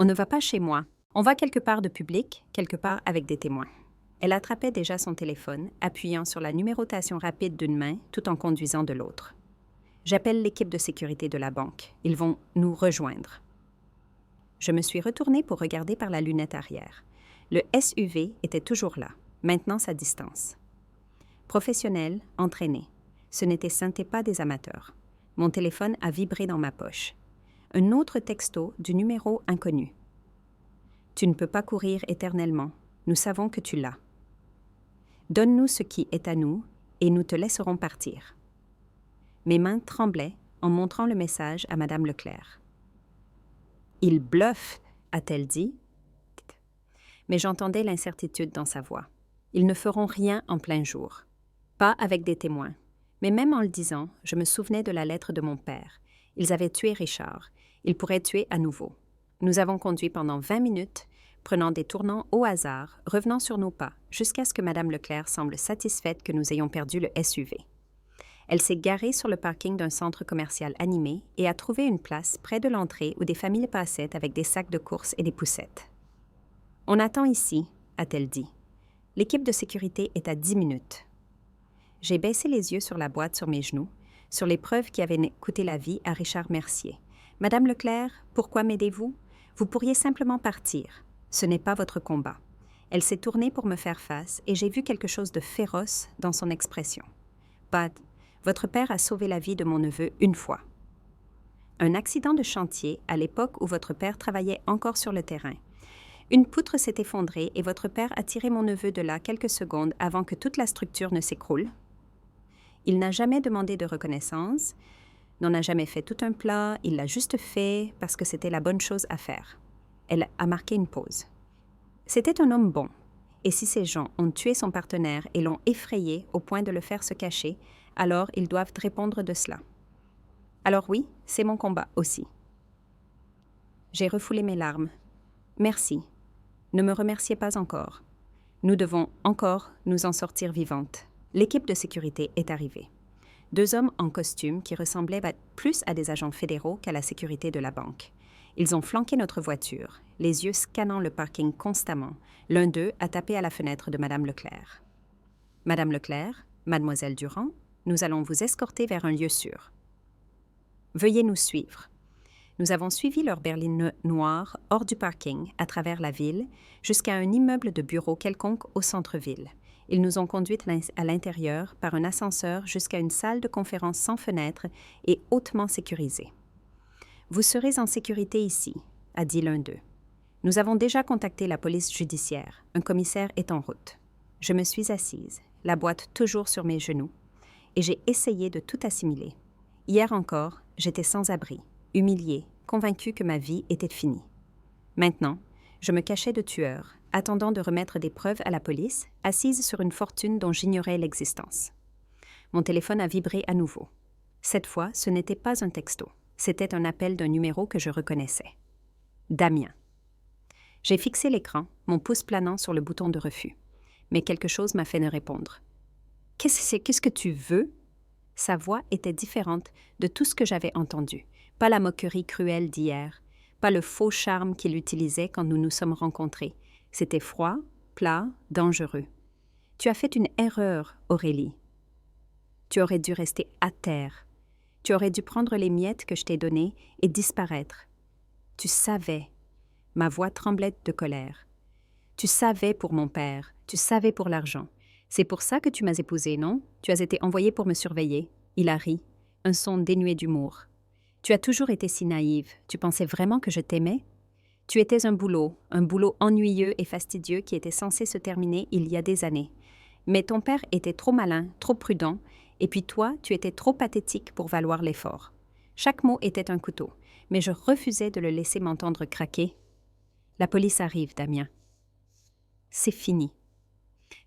On ne va pas chez moi. On va quelque part de public, quelque part avec des témoins. Elle attrapait déjà son téléphone, appuyant sur la numérotation rapide d'une main tout en conduisant de l'autre. J'appelle l'équipe de sécurité de la banque. Ils vont nous rejoindre. Je me suis retournée pour regarder par la lunette arrière. Le SUV était toujours là, maintenant sa distance. Professionnel, entraîné. Ce n'était pas des amateurs. Mon téléphone a vibré dans ma poche. Un autre texto du numéro inconnu. Tu ne peux pas courir éternellement. Nous savons que tu l'as. Donne-nous ce qui est à nous et nous te laisserons partir. Mes mains tremblaient en montrant le message à Madame Leclerc. Il bluffe, a-t-elle dit. Mais j'entendais l'incertitude dans sa voix. Ils ne feront rien en plein jour. Pas avec des témoins. Mais même en le disant, je me souvenais de la lettre de mon père. Ils avaient tué Richard. Ils pourraient tuer à nouveau. Nous avons conduit pendant 20 minutes, prenant des tournants au hasard, revenant sur nos pas, jusqu'à ce que Madame Leclerc semble satisfaite que nous ayons perdu le SUV. Elle s'est garée sur le parking d'un centre commercial animé et a trouvé une place près de l'entrée où des familles passaient avec des sacs de courses et des poussettes. « On attend ici », a-t-elle dit. « L'équipe de sécurité est à 10 minutes. » J'ai baissé les yeux sur la boîte sur mes genoux, sur les preuves qui avaient coûté la vie à Richard Mercier. « Madame Leclerc, pourquoi m'aidez-vous? Vous pourriez simplement partir. Ce n'est pas votre combat. » Elle s'est tournée pour me faire face et j'ai vu quelque chose de féroce dans son expression. « Bud, votre père a sauvé la vie de mon neveu une fois. » Un accident de chantier à l'époque où votre père travaillait encore sur le terrain. Une poutre s'est effondrée et votre père a tiré mon neveu de là quelques secondes avant que toute la structure ne s'écroule. Il n'a jamais demandé de reconnaissance, n'en a jamais fait tout un plat, il l'a juste fait parce que c'était la bonne chose à faire. Elle a marqué une pause. C'était un homme bon, et si ces gens ont tué son partenaire et l'ont effrayé au point de le faire se cacher, alors ils doivent répondre de cela. Alors oui, c'est mon combat aussi. J'ai refoulé mes larmes. Merci. Ne me remerciez pas encore. Nous devons encore nous en sortir vivantes. L'équipe de sécurité est arrivée. 2 hommes en costume qui ressemblaient plus à des agents fédéraux qu'à la sécurité de la banque. Ils ont flanqué notre voiture, les yeux scannant le parking constamment. L'un d'eux a tapé à la fenêtre de Madame Leclerc. « Madame Leclerc, Mademoiselle Durand, nous allons vous escorter vers un lieu sûr. Veuillez nous suivre. » Nous avons suivi leur berline noire hors du parking, à travers la ville, jusqu'à un immeuble de bureaux quelconque au centre-ville. Ils nous ont conduites à l'intérieur par un ascenseur jusqu'à une salle de conférence sans fenêtre et hautement sécurisée. « Vous serez en sécurité ici, » a dit l'un d'eux. « Nous avons déjà contacté la police judiciaire. Un commissaire est en route. » Je me suis assise, la boîte toujours sur mes genoux, et j'ai essayé de tout assimiler. Hier encore, j'étais sans abri, humiliée, convaincue que ma vie était finie. Maintenant, je me cachais de tueur, attendant de remettre des preuves à la police, assise sur une fortune dont j'ignorais l'existence. Mon téléphone a vibré à nouveau. Cette fois, ce n'était pas un texto. C'était un appel d'un numéro que je reconnaissais. Damien. J'ai fixé l'écran, mon pouce planant sur le bouton de refus. Mais quelque chose m'a fait ne répondre. « Qu'est-ce que tu veux ?» Sa voix était différente de tout ce que j'avais entendu. Pas la moquerie cruelle d'hier, pas le faux charme qu'il utilisait quand nous nous sommes rencontrés. C'était froid, plat, dangereux. « Tu as fait une erreur, Aurélie. Tu aurais dû rester à terre. Tu aurais dû prendre les miettes que je t'ai données et disparaître. Tu savais. » Ma voix tremblait de colère. « Tu savais pour mon père, tu savais pour l'argent. C'est pour ça que tu m'as épousée, non? Tu as été envoyée pour me surveiller. » Il a ri, un son dénué d'humour. « Tu as toujours été si naïve. Tu pensais vraiment que je t'aimais? Tu étais un boulot ennuyeux et fastidieux qui était censé se terminer il y a des années. Mais ton père était trop malin, trop prudent, et puis toi, tu étais trop pathétique pour valoir l'effort. Chaque mot était un couteau, mais je refusais de le laisser m'entendre craquer. La police arrive, Damien. C'est fini.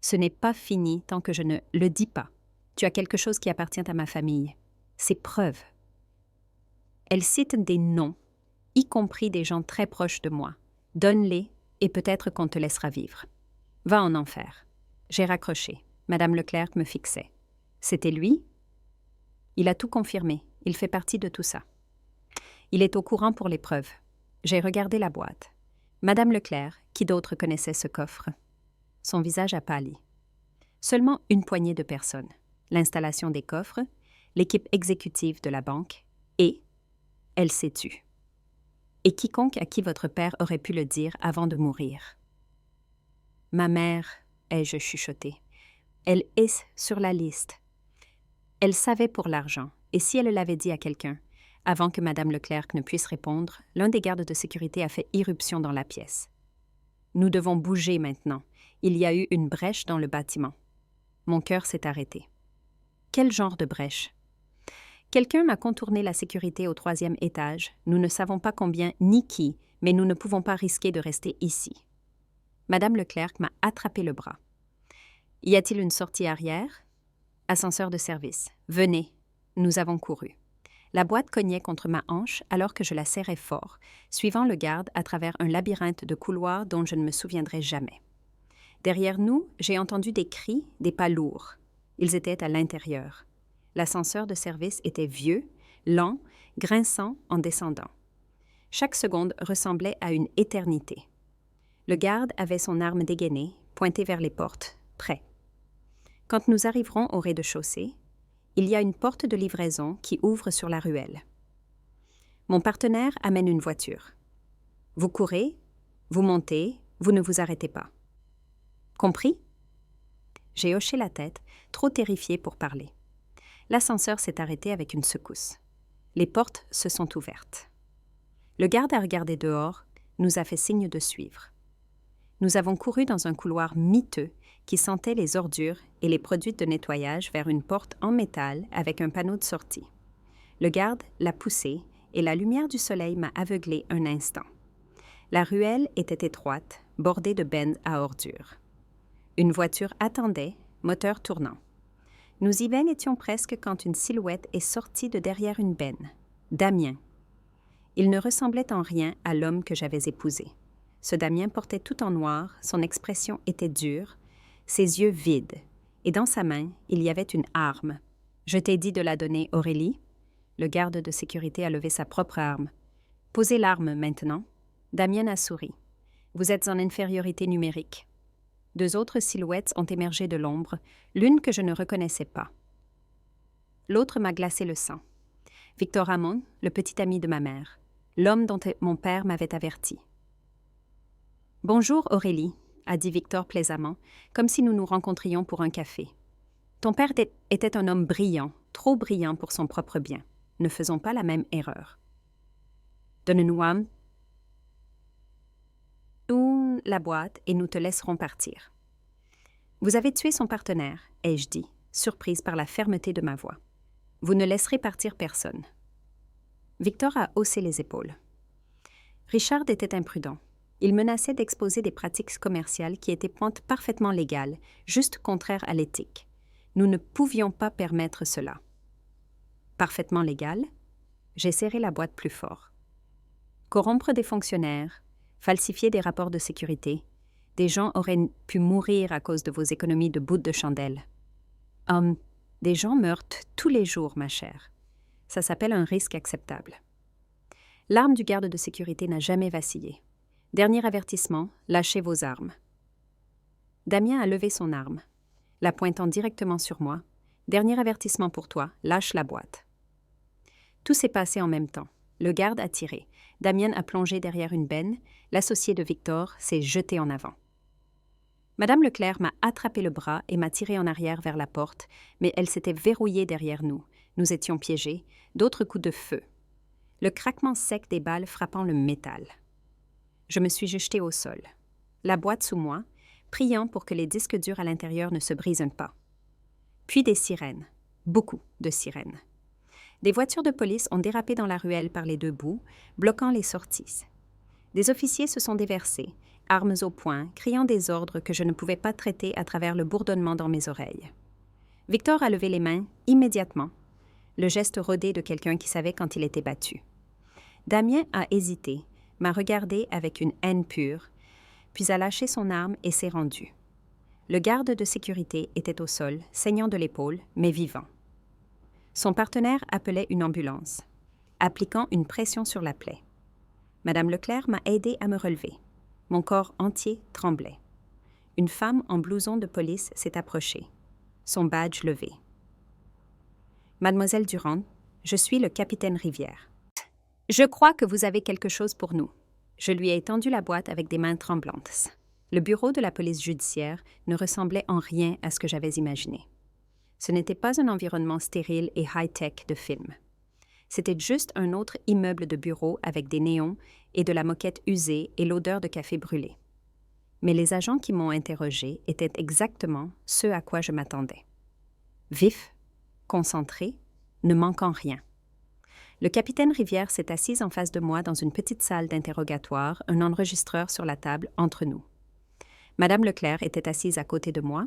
Ce n'est pas fini tant que je ne le dis pas. Tu as quelque chose qui appartient à ma famille. C'est preuve. Elle cite des noms, y compris des gens très proches de moi. Donne-les et peut-être qu'on te laissera vivre. Va en enfer. J'ai raccroché. Madame Leclerc me fixait. C'était lui? Il a tout confirmé. Il fait partie de tout ça. Il est au courant pour les preuves. J'ai regardé la boîte. Madame Leclerc, qui d'autre connaissait ce coffre? Son visage a pâli. Seulement une poignée de personnes. L'installation des coffres, l'équipe exécutive de la banque et elle s'est tue. Et quiconque à qui votre père aurait pu le dire avant de mourir. Ma mère, ai-je chuchoté. Elle est sur la liste. Elle savait pour l'argent, et si elle l'avait dit à quelqu'un, avant que Madame Leclerc ne puisse répondre, l'un des gardes de sécurité a fait irruption dans la pièce. Nous devons bouger maintenant. Il y a eu une brèche dans le bâtiment. Mon cœur s'est arrêté. Quel genre de brèche? Quelqu'un m'a contourné la sécurité au 3e étage. Nous ne savons pas combien ni qui, mais nous ne pouvons pas risquer de rester ici. Madame Leclerc m'a attrapé le bras. Y a-t-il une sortie arrière? Ascenseur de service. Venez. Nous avons couru. La boîte cognait contre ma hanche alors que je la serrais fort, suivant le garde à travers un labyrinthe de couloirs dont je ne me souviendrai jamais. Derrière nous, j'ai entendu des cris, des pas lourds. Ils étaient à l'intérieur. L'ascenseur de service était vieux, lent, grinçant en descendant. Chaque seconde ressemblait à une éternité. Le garde avait son arme dégainée, pointée vers les portes, prêt. Quand nous arriverons au rez-de-chaussée, il y a une porte de livraison qui ouvre sur la ruelle. Mon partenaire amène une voiture. Vous courez, vous montez, vous ne vous arrêtez pas. Compris? J'ai hoché la tête, trop terrifiée pour parler. L'ascenseur s'est arrêté avec une secousse. Les portes se sont ouvertes. Le garde a regardé dehors, nous a fait signe de suivre. Nous avons couru dans un couloir miteux qui sentait les ordures et les produits de nettoyage vers une porte en métal avec un panneau de sortie. Le garde l'a poussé et la lumière du soleil m'a aveuglé un instant. La ruelle était étroite, bordée de bennes à ordures. Une voiture attendait, moteur tournant. Nous y étions presque quand une silhouette est sortie de derrière une benne. Damien. Il ne ressemblait en rien à l'homme que j'avais épousé. Ce Damien portait tout en noir, son expression était dure, ses yeux vides, et dans sa main, il y avait une arme. « Je t'ai dit de la donner, Aurélie ?» Le garde de sécurité a levé sa propre arme. « Posez l'arme maintenant. » Damien a souri. « Vous êtes en infériorité numérique. » 2 autres silhouettes ont émergé de l'ombre, l'une que je ne reconnaissais pas. L'autre m'a glacé le sang. Victor Hamon, le petit ami de ma mère, l'homme dont mon père m'avait averti. « Bonjour, Aurélie, » a dit Victor plaisamment, comme si nous nous rencontrions pour un café. « Ton père était un homme brillant, trop brillant pour son propre bien. Ne faisons pas la même erreur. »« Donne-nous la boîte et nous te laisserons partir. »« Vous avez tué son partenaire, » ai-je dit, surprise par la fermeté de ma voix. « Vous ne laisserez partir personne. » Victor a haussé les épaules. Richard était imprudent. Il menaçait d'exposer des pratiques commerciales qui étaient parfaitement légales, juste contraires à l'éthique. Nous ne pouvions pas permettre cela. Parfaitement légal? J'ai serré la boîte plus fort. Corrompre des fonctionnaires, falsifier des rapports de sécurité, des gens auraient pu mourir à cause de vos économies de bouts de chandelle. Des gens meurent tous les jours, ma chère. Ça s'appelle un risque acceptable. L'arme du garde de sécurité n'a jamais vacillé. Dernier avertissement, lâchez vos armes. Damien a levé son arme, la pointant directement sur moi. Dernier avertissement pour toi, lâche la boîte. Tout s'est passé en même temps. Le garde a tiré. Damien a plongé derrière une benne. L'associé de Victor s'est jeté en avant. Madame Leclerc m'a attrapé le bras et m'a tiré en arrière vers la porte, mais elle s'était verrouillée derrière nous. Nous étions piégés. D'autres coups de feu. Le craquement sec des balles frappant le métal. Je me suis jetée au sol. La boîte sous moi, priant pour que les disques durs à l'intérieur ne se brisent pas. Puis des sirènes. Beaucoup de sirènes. Des voitures de police ont dérapé dans la ruelle par les 2 bouts, bloquant les sorties. Des officiers se sont déversés, armes au poing, criant des ordres que je ne pouvais pas traiter à travers le bourdonnement dans mes oreilles. Victor a levé les mains immédiatement, le geste rodé de quelqu'un qui savait quand il était battu. Damien a hésité, m'a regardé avec une haine pure, puis a lâché son arme et s'est rendu. Le garde de sécurité était au sol, saignant de l'épaule, mais vivant. Son partenaire appelait une ambulance, appliquant une pression sur la plaie. Madame Leclerc m'a aidé à me relever. Mon corps entier tremblait. Une femme en blouson de police s'est approchée, son badge levé. « Mademoiselle Durand, je suis le capitaine Rivière. Je crois que vous avez quelque chose pour nous. » Je lui ai étendu la boîte avec des mains tremblantes. Le bureau de la police judiciaire ne ressemblait en rien à ce que j'avais imaginé. Ce n'était pas un environnement stérile et high-tech de film. C'était juste un autre immeuble de bureau avec des néons et de la moquette usée et l'odeur de café brûlé. Mais les agents qui m'ont interrogé étaient exactement ceux à quoi je m'attendais. Vifs, concentrés, ne manquant rien. Le capitaine Rivière s'est assis en face de moi dans une petite salle d'interrogatoire, un enregistreur sur la table entre nous. Madame Leclerc était assise à côté de moi,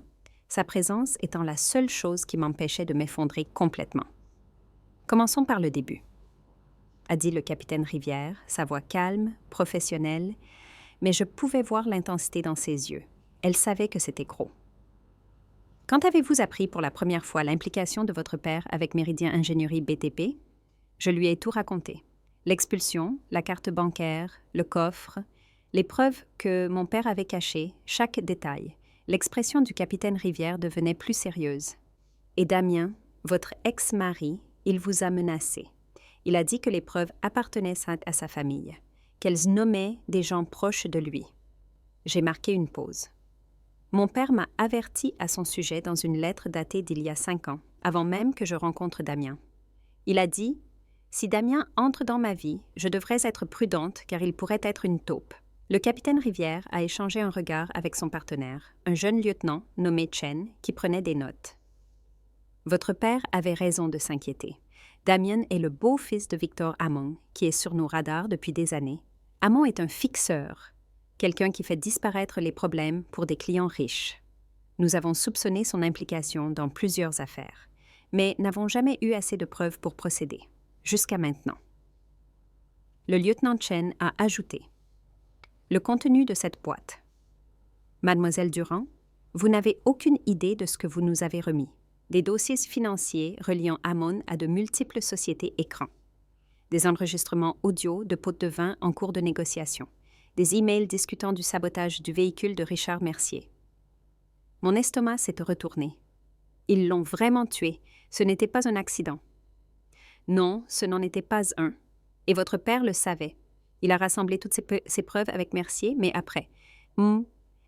sa présence étant la seule chose qui m'empêchait de m'effondrer complètement. Commençons par le début, a dit le capitaine Rivière, sa voix calme, professionnelle, mais je pouvais voir l'intensité dans ses yeux. Elle savait que c'était gros. Quand avez-vous appris pour la première fois l'implication de votre père avec Méridien Ingénierie BTP? Je lui ai tout raconté. L'expulsion, la carte bancaire, le coffre, les preuves que mon père avait cachées, chaque détail. L'expression du capitaine Rivière devenait plus sérieuse. Et Damien, votre ex-mari, il vous a menacé. Il a dit que les preuves appartenaient à sa famille, qu'elles nommaient des gens proches de lui. J'ai marqué une pause. Mon père m'a averti à son sujet dans une lettre datée d'il y a 5 ans, avant même que je rencontre Damien. Il a dit « Si Damien entre dans ma vie, je devrais être prudente car il pourrait être une taupe. » Le capitaine Rivière a échangé un regard avec son partenaire, un jeune lieutenant nommé Chen, qui prenait des notes. Votre père avait raison de s'inquiéter. Damien est le beau-fils de Victor Hamon, qui est sur nos radars depuis des années. Hamon est un fixeur, quelqu'un qui fait disparaître les problèmes pour des clients riches. Nous avons soupçonné son implication dans plusieurs affaires, mais n'avons jamais eu assez de preuves pour procéder, jusqu'à maintenant. Le lieutenant Chen a ajouté « Le contenu de cette boîte. Mademoiselle Durand, vous n'avez aucune idée de ce que vous nous avez remis. Des dossiers financiers reliant Hamon à de multiples sociétés écrans. Des enregistrements audio de pots de vin en cours de négociation. Des emails discutant du sabotage du véhicule de Richard Mercier. Mon estomac s'est retourné. Ils l'ont vraiment tué. Ce n'était pas un accident. Non, ce n'en était pas un. Et votre père le savait. Il a rassemblé toutes ses preuves avec Mercier, mais après.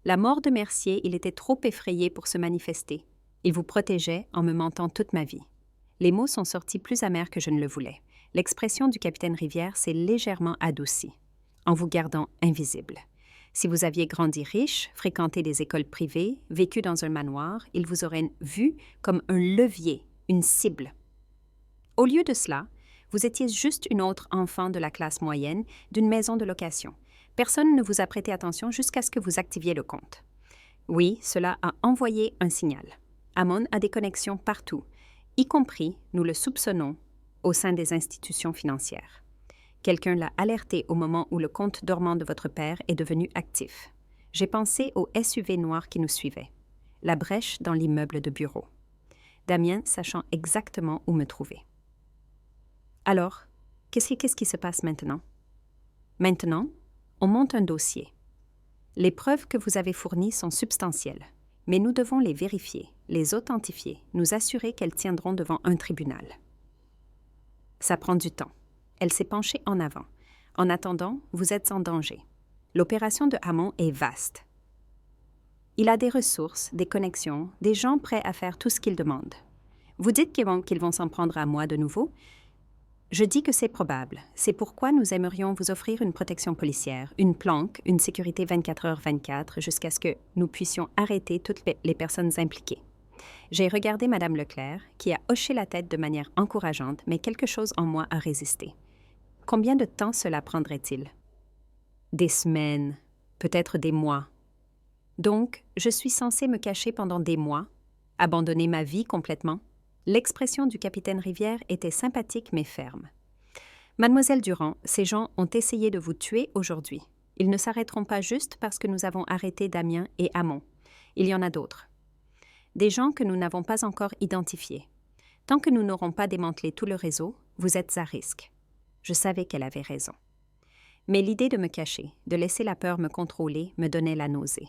La mort de Mercier, il était trop effrayé pour se manifester. Il vous protégeait en me mentant toute ma vie. Les mots sont sortis plus amers que je ne le voulais. L'expression du capitaine Rivière s'est légèrement adoucie, en vous gardant invisible. Si vous aviez grandi riche, fréquenté des écoles privées, vécu dans un manoir, il vous aurait vu comme un levier, une cible. Au lieu de cela, vous étiez juste une autre enfant de la classe moyenne d'une maison de location. Personne ne vous a prêté attention jusqu'à ce que vous activiez le compte. Oui, cela a envoyé un signal. Hamon a des connexions partout, y compris, nous le soupçonnons, au sein des institutions financières. Quelqu'un l'a alerté au moment où le compte dormant de votre père est devenu actif. J'ai pensé au SUV noir qui nous suivait, la brèche dans l'immeuble de bureau. Damien sachant exactement où me trouver. Alors, qu'est-ce qui se passe maintenant? Maintenant, on monte un dossier. Les preuves que vous avez fournies sont substantielles, mais nous devons les vérifier, les authentifier, nous assurer qu'elles tiendront devant un tribunal. Ça prend du temps. Elle s'est penchée en avant. En attendant, vous êtes en danger. L'opération de Hamon est vaste. Il a des ressources, des connexions, des gens prêts à faire tout ce qu'il demande. Vous dites qu'ils vont s'en prendre à moi de nouveau? Je dis que c'est probable. C'est pourquoi nous aimerions vous offrir une protection policière, une planque, une sécurité 24h/24 jusqu'à ce que nous puissions arrêter toutes les personnes impliquées. J'ai regardé Madame Leclerc, qui a hoché la tête de manière encourageante, mais quelque chose en moi a résisté. Combien de temps cela prendrait-il? Des semaines, peut-être des mois. Donc, je suis censée me cacher pendant des mois, abandonner ma vie complètement? L'expression du capitaine Rivière était sympathique mais ferme. Mademoiselle Durand, ces gens ont essayé de vous tuer aujourd'hui. Ils ne s'arrêteront pas juste parce que nous avons arrêté Damien et Hamon. Il y en a d'autres. Des gens que nous n'avons pas encore identifiés. Tant que nous n'aurons pas démantelé tout le réseau, vous êtes à risque. Je savais qu'elle avait raison. Mais l'idée de me cacher, de laisser la peur me contrôler, me donnait la nausée.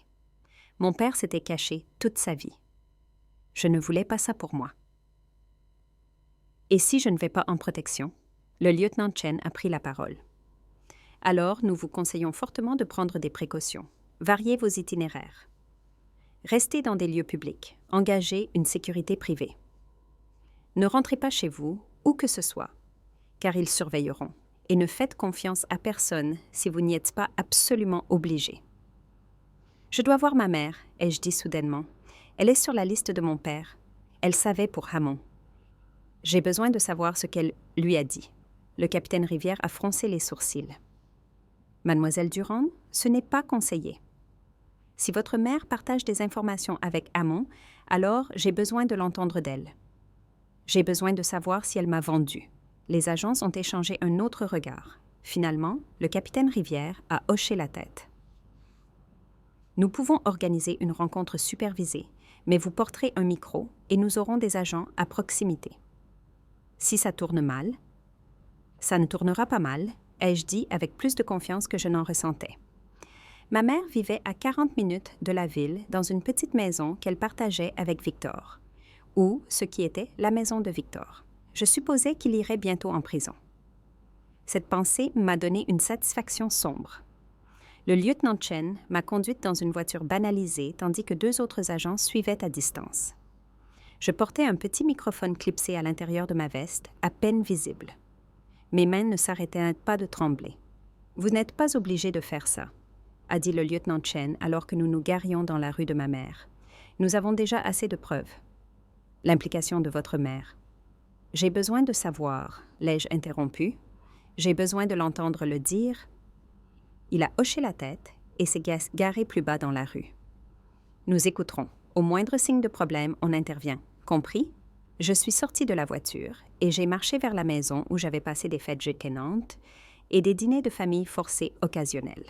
Mon père s'était caché toute sa vie. Je ne voulais pas ça pour moi. Et si je ne vais pas en protection? Le lieutenant Chen a pris la parole. Alors, nous vous conseillons fortement de prendre des précautions. Variez vos itinéraires. Restez dans des lieux publics. Engagez une sécurité privée. Ne rentrez pas chez vous, où que ce soit, car ils surveilleront. Et ne faites confiance à personne si vous n'y êtes pas absolument obligé. Je dois voir ma mère, ai-je dit soudainement. Elle est sur la liste de mon père. Elle savait pour Hamon. J'ai besoin de savoir ce qu'elle lui a dit. Le capitaine Rivière a froncé les sourcils. Mademoiselle Durand, ce n'est pas conseillé. Si votre mère partage des informations avec Hamon, alors j'ai besoin de l'entendre d'elle. J'ai besoin de savoir si elle m'a vendu. Les agents ont échangé un autre regard. Finalement, le capitaine Rivière a hoché la tête. Nous pouvons organiser une rencontre supervisée, mais vous porterez un micro et nous aurons des agents à proximité. Si ça tourne mal, ça ne tournera pas mal, ai-je dit avec plus de confiance que je n'en ressentais. Ma mère vivait à 40 minutes de la ville dans une petite maison qu'elle partageait avec Victor, ou ce qui était la maison de Victor. Je supposais qu'il irait bientôt en prison. Cette pensée m'a donné une satisfaction sombre. Le lieutenant Chen m'a conduite dans une voiture banalisée tandis que 2 autres agents suivaient à distance. Je portais un petit microphone clipsé à l'intérieur de ma veste, à peine visible. Mes mains ne s'arrêtaient pas de trembler. « Vous n'êtes pas obligé de faire ça », a dit le lieutenant Chen alors que nous nous garions dans la rue de ma mère. « Nous avons déjà assez de preuves. » L'implication de votre mère. « J'ai besoin de savoir, l'ai-je interrompu. J'ai besoin de l'entendre le dire. » Il a hoché la tête et s'est garé plus bas dans la rue. « Nous écouterons. Au moindre signe de problème, on intervient. Compris? » Je suis sortie de la voiture et j'ai marché vers la maison où j'avais passé des fêtes gênantes et des dîners de famille forcés occasionnels.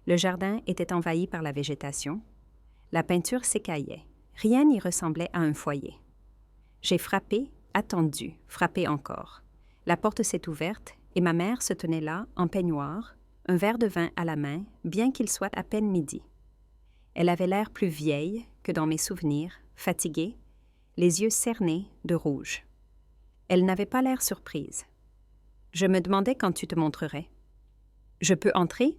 Le jardin était envahi par la végétation. La peinture s'écaillait. Rien n'y ressemblait à un foyer. J'ai frappé, attendu, frappé encore. La porte s'est ouverte et ma mère se tenait là, en peignoir, un verre de vin à la main, bien qu'il soit à peine midi. Elle avait l'air plus vieille que dans mes souvenirs, fatiguée, les yeux cernés de rouge. Elle n'avait pas l'air surprise. Je me demandais quand tu te montrerais. « Je peux entrer ?»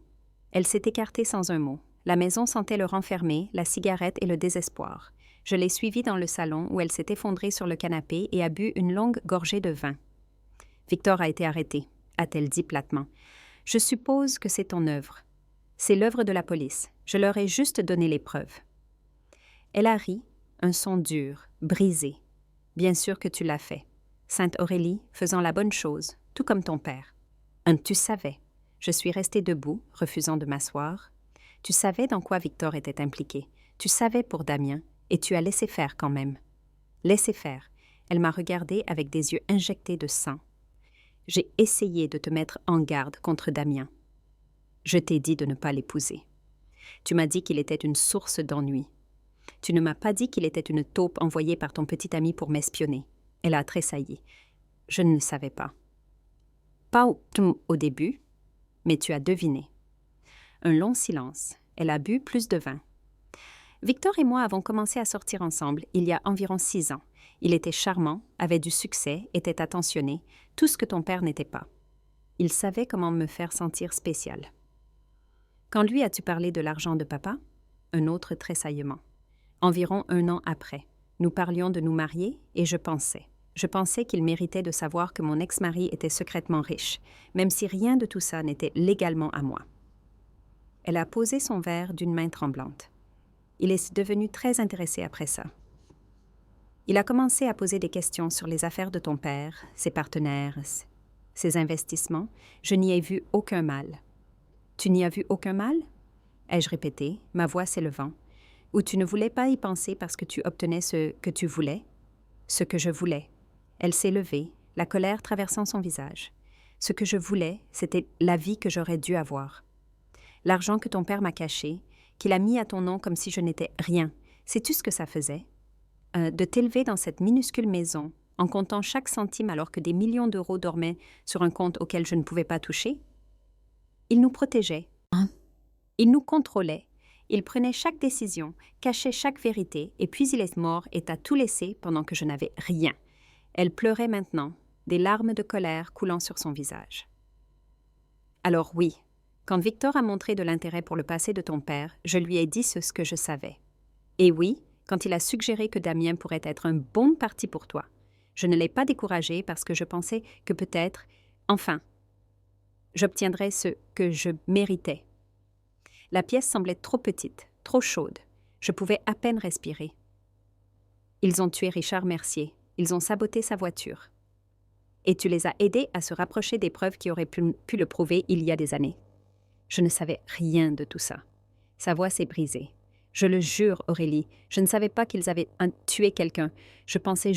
Elle s'est écartée sans un mot. La maison sentait le renfermé, la cigarette et le désespoir. Je l'ai suivie dans le salon où elle s'est effondrée sur le canapé et a bu une longue gorgée de vin. « Victor a été arrêté », a-t-elle dit platement. « Je suppose que c'est ton œuvre. C'est l'œuvre de la police. Je leur ai juste donné les preuves. » Elle a ri, un son dur, brisé. « Bien sûr que tu l'as fait. Sainte Aurélie, faisant la bonne chose, tout comme ton père. » Tu savais. Je suis restée debout, refusant de m'asseoir. Tu savais dans quoi Victor était impliqué. Tu savais pour Damien, et tu as laissé faire quand même. Laissé faire. Elle m'a regardée avec des yeux injectés de sang. J'ai essayé de te mettre en garde contre Damien. Je t'ai dit de ne pas l'épouser. Tu m'as dit qu'il était une source d'ennui. Tu ne m'as pas dit qu'il était une taupe envoyée par ton petit ami pour m'espionner. Elle a tressailli. Je ne le savais pas. Pas au début, mais tu as deviné. Un long silence. Elle a bu plus de vin. Victor et moi avons commencé à sortir ensemble il y a environ 6 ans. Il était charmant, avait du succès, était attentionné, tout ce que ton père n'était pas. Il savait comment me faire sentir spécial. Quand lui as-tu parlé de l'argent de papa? Un autre tressaillement. Environ 1 an après, nous parlions de nous marier et je pensais qu'il méritait de savoir que mon ex-mari était secrètement riche, même si rien de tout ça n'était légalement à moi. Elle a posé son verre d'une main tremblante. Il est devenu très intéressé après ça. Il a commencé à poser des questions sur les affaires de ton père, ses partenaires, ses investissements. Je n'y ai vu aucun mal. Tu n'y as vu aucun mal? Ai-je répété, ma voix s'élevant. Ou tu ne voulais pas y penser parce que tu obtenais ce que tu voulais? Ce que je voulais. Elle s'est levée, la colère traversant son visage. Ce que je voulais, c'était la vie que j'aurais dû avoir. L'argent que ton père m'a caché, qu'il a mis à ton nom comme si je n'étais rien. Sais-tu ce que ça faisait? De t'élever dans cette minuscule maison, en comptant chaque centime alors que des millions d'euros dormaient sur un compte auquel je ne pouvais pas toucher? Il nous protégeait. Il nous contrôlait. Il prenait chaque décision, cachait chaque vérité, et puis il est mort et t'a tout laissé pendant que je n'avais rien. Elle pleurait maintenant, des larmes de colère coulant sur son visage. Alors oui, quand Victor a montré de l'intérêt pour le passé de ton père, je lui ai dit ce que je savais. Et oui, quand il a suggéré que Damien pourrait être un bon parti pour toi, je ne l'ai pas découragé parce que je pensais que peut-être, enfin, j'obtiendrais ce que je méritais. La pièce semblait trop petite, trop chaude. Je pouvais à peine respirer. Ils ont tué Richard Mercier. Ils ont saboté sa voiture. Et tu les as aidés à se rapprocher des preuves qui auraient pu le prouver il y a des années. Je ne savais rien de tout ça. Sa voix s'est brisée. Je le jure, Aurélie, je ne savais pas qu'ils avaient tué quelqu'un. Je pensais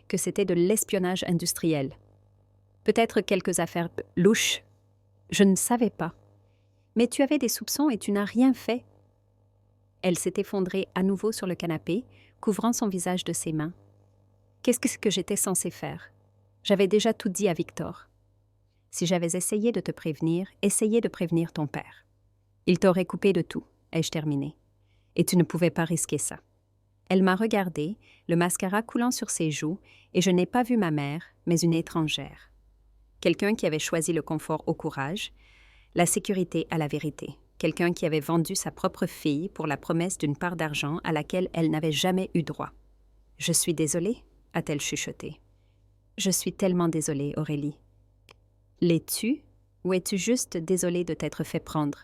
que c'était de l'espionnage industriel. Peut-être quelques affaires louches. Je ne savais pas. Mais tu avais des soupçons et tu n'as rien fait. Elle s'est effondrée à nouveau sur le canapé, couvrant son visage de ses mains. Qu'est-ce que j'étais censée faire? J'avais déjà tout dit à Victor. Si j'avais essayé de te prévenir, essayez de prévenir ton père. Il t'aurait coupé de tout, ai-je terminé. Et tu ne pouvais pas risquer ça. Elle m'a regardée, le mascara coulant sur ses joues, et je n'ai pas vu ma mère, mais une étrangère. Quelqu'un qui avait choisi le confort au courage, la sécurité à la vérité. Quelqu'un qui avait vendu sa propre fille pour la promesse d'une part d'argent à laquelle elle n'avait jamais eu droit. « Je suis désolée », a-t-elle chuchoté. « Je suis tellement désolée, Aurélie. » « L'es-tu ou es-tu juste désolée de t'être fait prendre ?»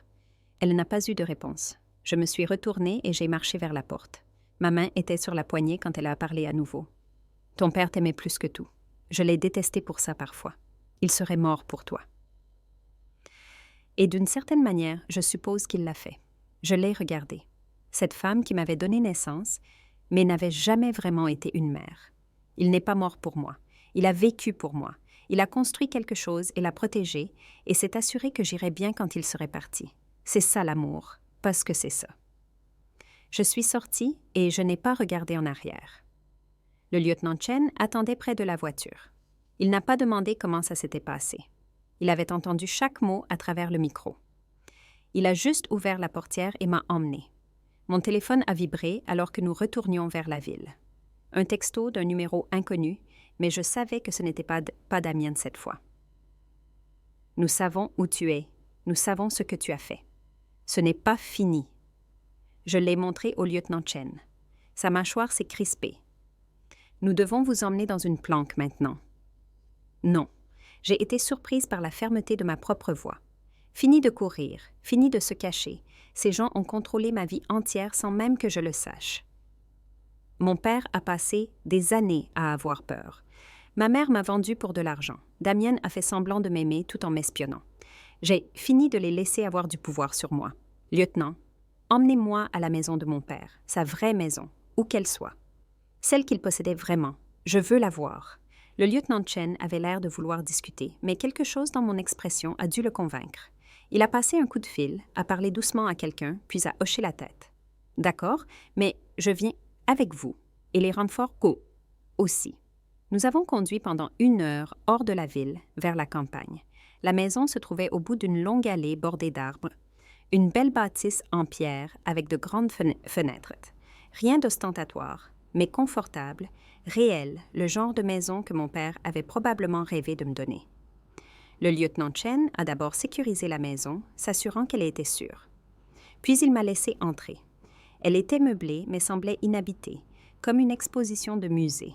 Elle n'a pas eu de réponse. Je me suis retournée et j'ai marché vers la porte. Ma main était sur la poignée quand elle a parlé à nouveau. « Ton père t'aimait plus que tout. Je l'ai détesté pour ça parfois. Il serait mort pour toi. » Et d'une certaine manière, je suppose qu'il l'a fait. Je l'ai regardée. Cette femme qui m'avait donné naissance, mais n'avait jamais vraiment été une mère. Il n'est pas mort pour moi. Il a vécu pour moi. Il a construit quelque chose et l'a protégé, et s'est assuré que j'irais bien quand il serait parti. C'est ça l'amour, parce que c'est ça. Je suis sortie et je n'ai pas regardé en arrière. Le lieutenant Chen attendait près de la voiture. Il n'a pas demandé comment ça s'était passé. Il avait entendu chaque mot à travers le micro. Il a juste ouvert la portière et m'a emmenée. Mon téléphone a vibré alors que nous retournions vers la ville. Un texto d'un numéro inconnu, mais je savais que ce n'était pas Damien cette fois. « Nous savons où tu es. Nous savons ce que tu as fait. Ce n'est pas fini. » Je l'ai montré au lieutenant Chen. Sa mâchoire s'est crispée. « Nous devons vous emmener dans une planque maintenant. » Non. J'ai été surprise par la fermeté de ma propre voix. Fini de courir, fini de se cacher. Ces gens ont contrôlé ma vie entière sans même que je le sache. Mon père a passé des années à avoir peur. Ma mère m'a vendue pour de l'argent. Damien a fait semblant de m'aimer tout en m'espionnant. J'ai fini de les laisser avoir du pouvoir sur moi. Lieutenant, emmenez-moi à la maison de mon père, sa vraie maison, où qu'elle soit. Celle qu'il possédait vraiment. Je veux la voir. Le lieutenant Chen avait l'air de vouloir discuter, mais quelque chose dans mon expression a dû le convaincre. Il a passé un coup de fil, a parlé doucement à quelqu'un, puis a hoché la tête. « D'accord, mais je viens avec vous, et les renforts aussi. » Nous avons conduit pendant 1 heure hors de la ville, vers la campagne. La maison se trouvait au bout d'une longue allée bordée d'arbres, une belle bâtisse en pierre avec de grandes fenêtres. Rien d'ostentatoire, mais confortable, réel, le genre de maison que mon père avait probablement rêvé de me donner. Le lieutenant Chen a d'abord sécurisé la maison, s'assurant qu'elle était sûre. Puis il m'a laissé entrer. Elle était meublée, mais semblait inhabitée, comme une exposition de musée.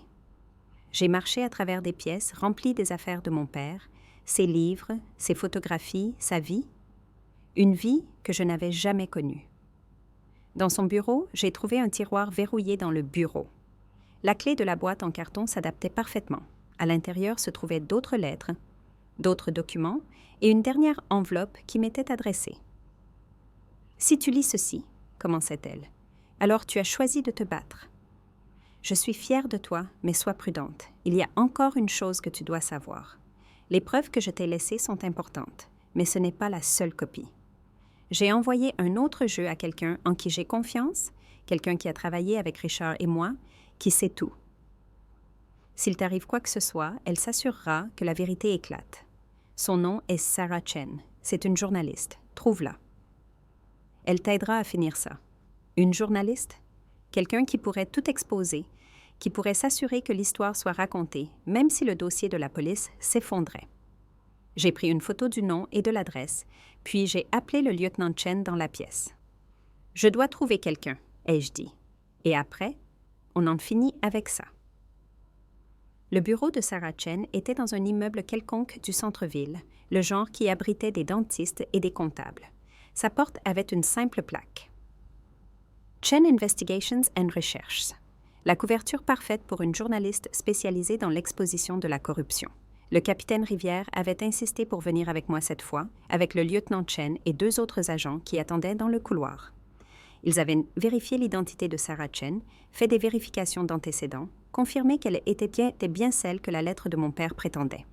J'ai marché à travers des pièces remplies des affaires de mon père, ses livres, ses photographies, sa vie. Une vie que je n'avais jamais connue. Dans son bureau, j'ai trouvé un tiroir verrouillé dans le bureau. La clé de la boîte en carton s'adaptait parfaitement. À l'intérieur se trouvaient d'autres lettres, d'autres documents et une dernière enveloppe qui m'était adressée. « Si tu lis ceci, » commençait-elle, « alors tu as choisi de te battre. Je suis fière de toi, mais sois prudente. Il y a encore une chose que tu dois savoir. Les preuves que je t'ai laissées sont importantes, mais ce n'est pas la seule copie. J'ai envoyé un autre jeu à quelqu'un en qui j'ai confiance, quelqu'un qui a travaillé avec Richard et moi, qui sait tout. S'il t'arrive quoi que ce soit, elle s'assurera que la vérité éclate. Son nom est Sarah Chen. C'est une journaliste. Trouve-la. Elle t'aidera à finir ça. Une journaliste? Quelqu'un qui pourrait tout exposer, qui pourrait s'assurer que l'histoire soit racontée, même si le dossier de la police s'effondrait. J'ai pris une photo du nom et de l'adresse, puis j'ai appelé le lieutenant Chen dans la pièce. « Je dois trouver quelqu'un », ai-je dit. Et après, on en finit avec ça. Le bureau de Sarah Chen était dans un immeuble quelconque du centre-ville, le genre qui abritait des dentistes et des comptables. Sa porte avait une simple plaque. Chen Investigations and Research. La couverture parfaite pour une journaliste spécialisée dans l'exposition de la corruption. Le capitaine Rivière avait insisté pour venir avec moi cette fois, avec le lieutenant Chen et 2 autres agents qui attendaient dans le couloir. Ils avaient vérifié l'identité de Sarah Chen, fait des vérifications d'antécédents, confirmé qu'elle était bien celle que la lettre de mon père prétendait.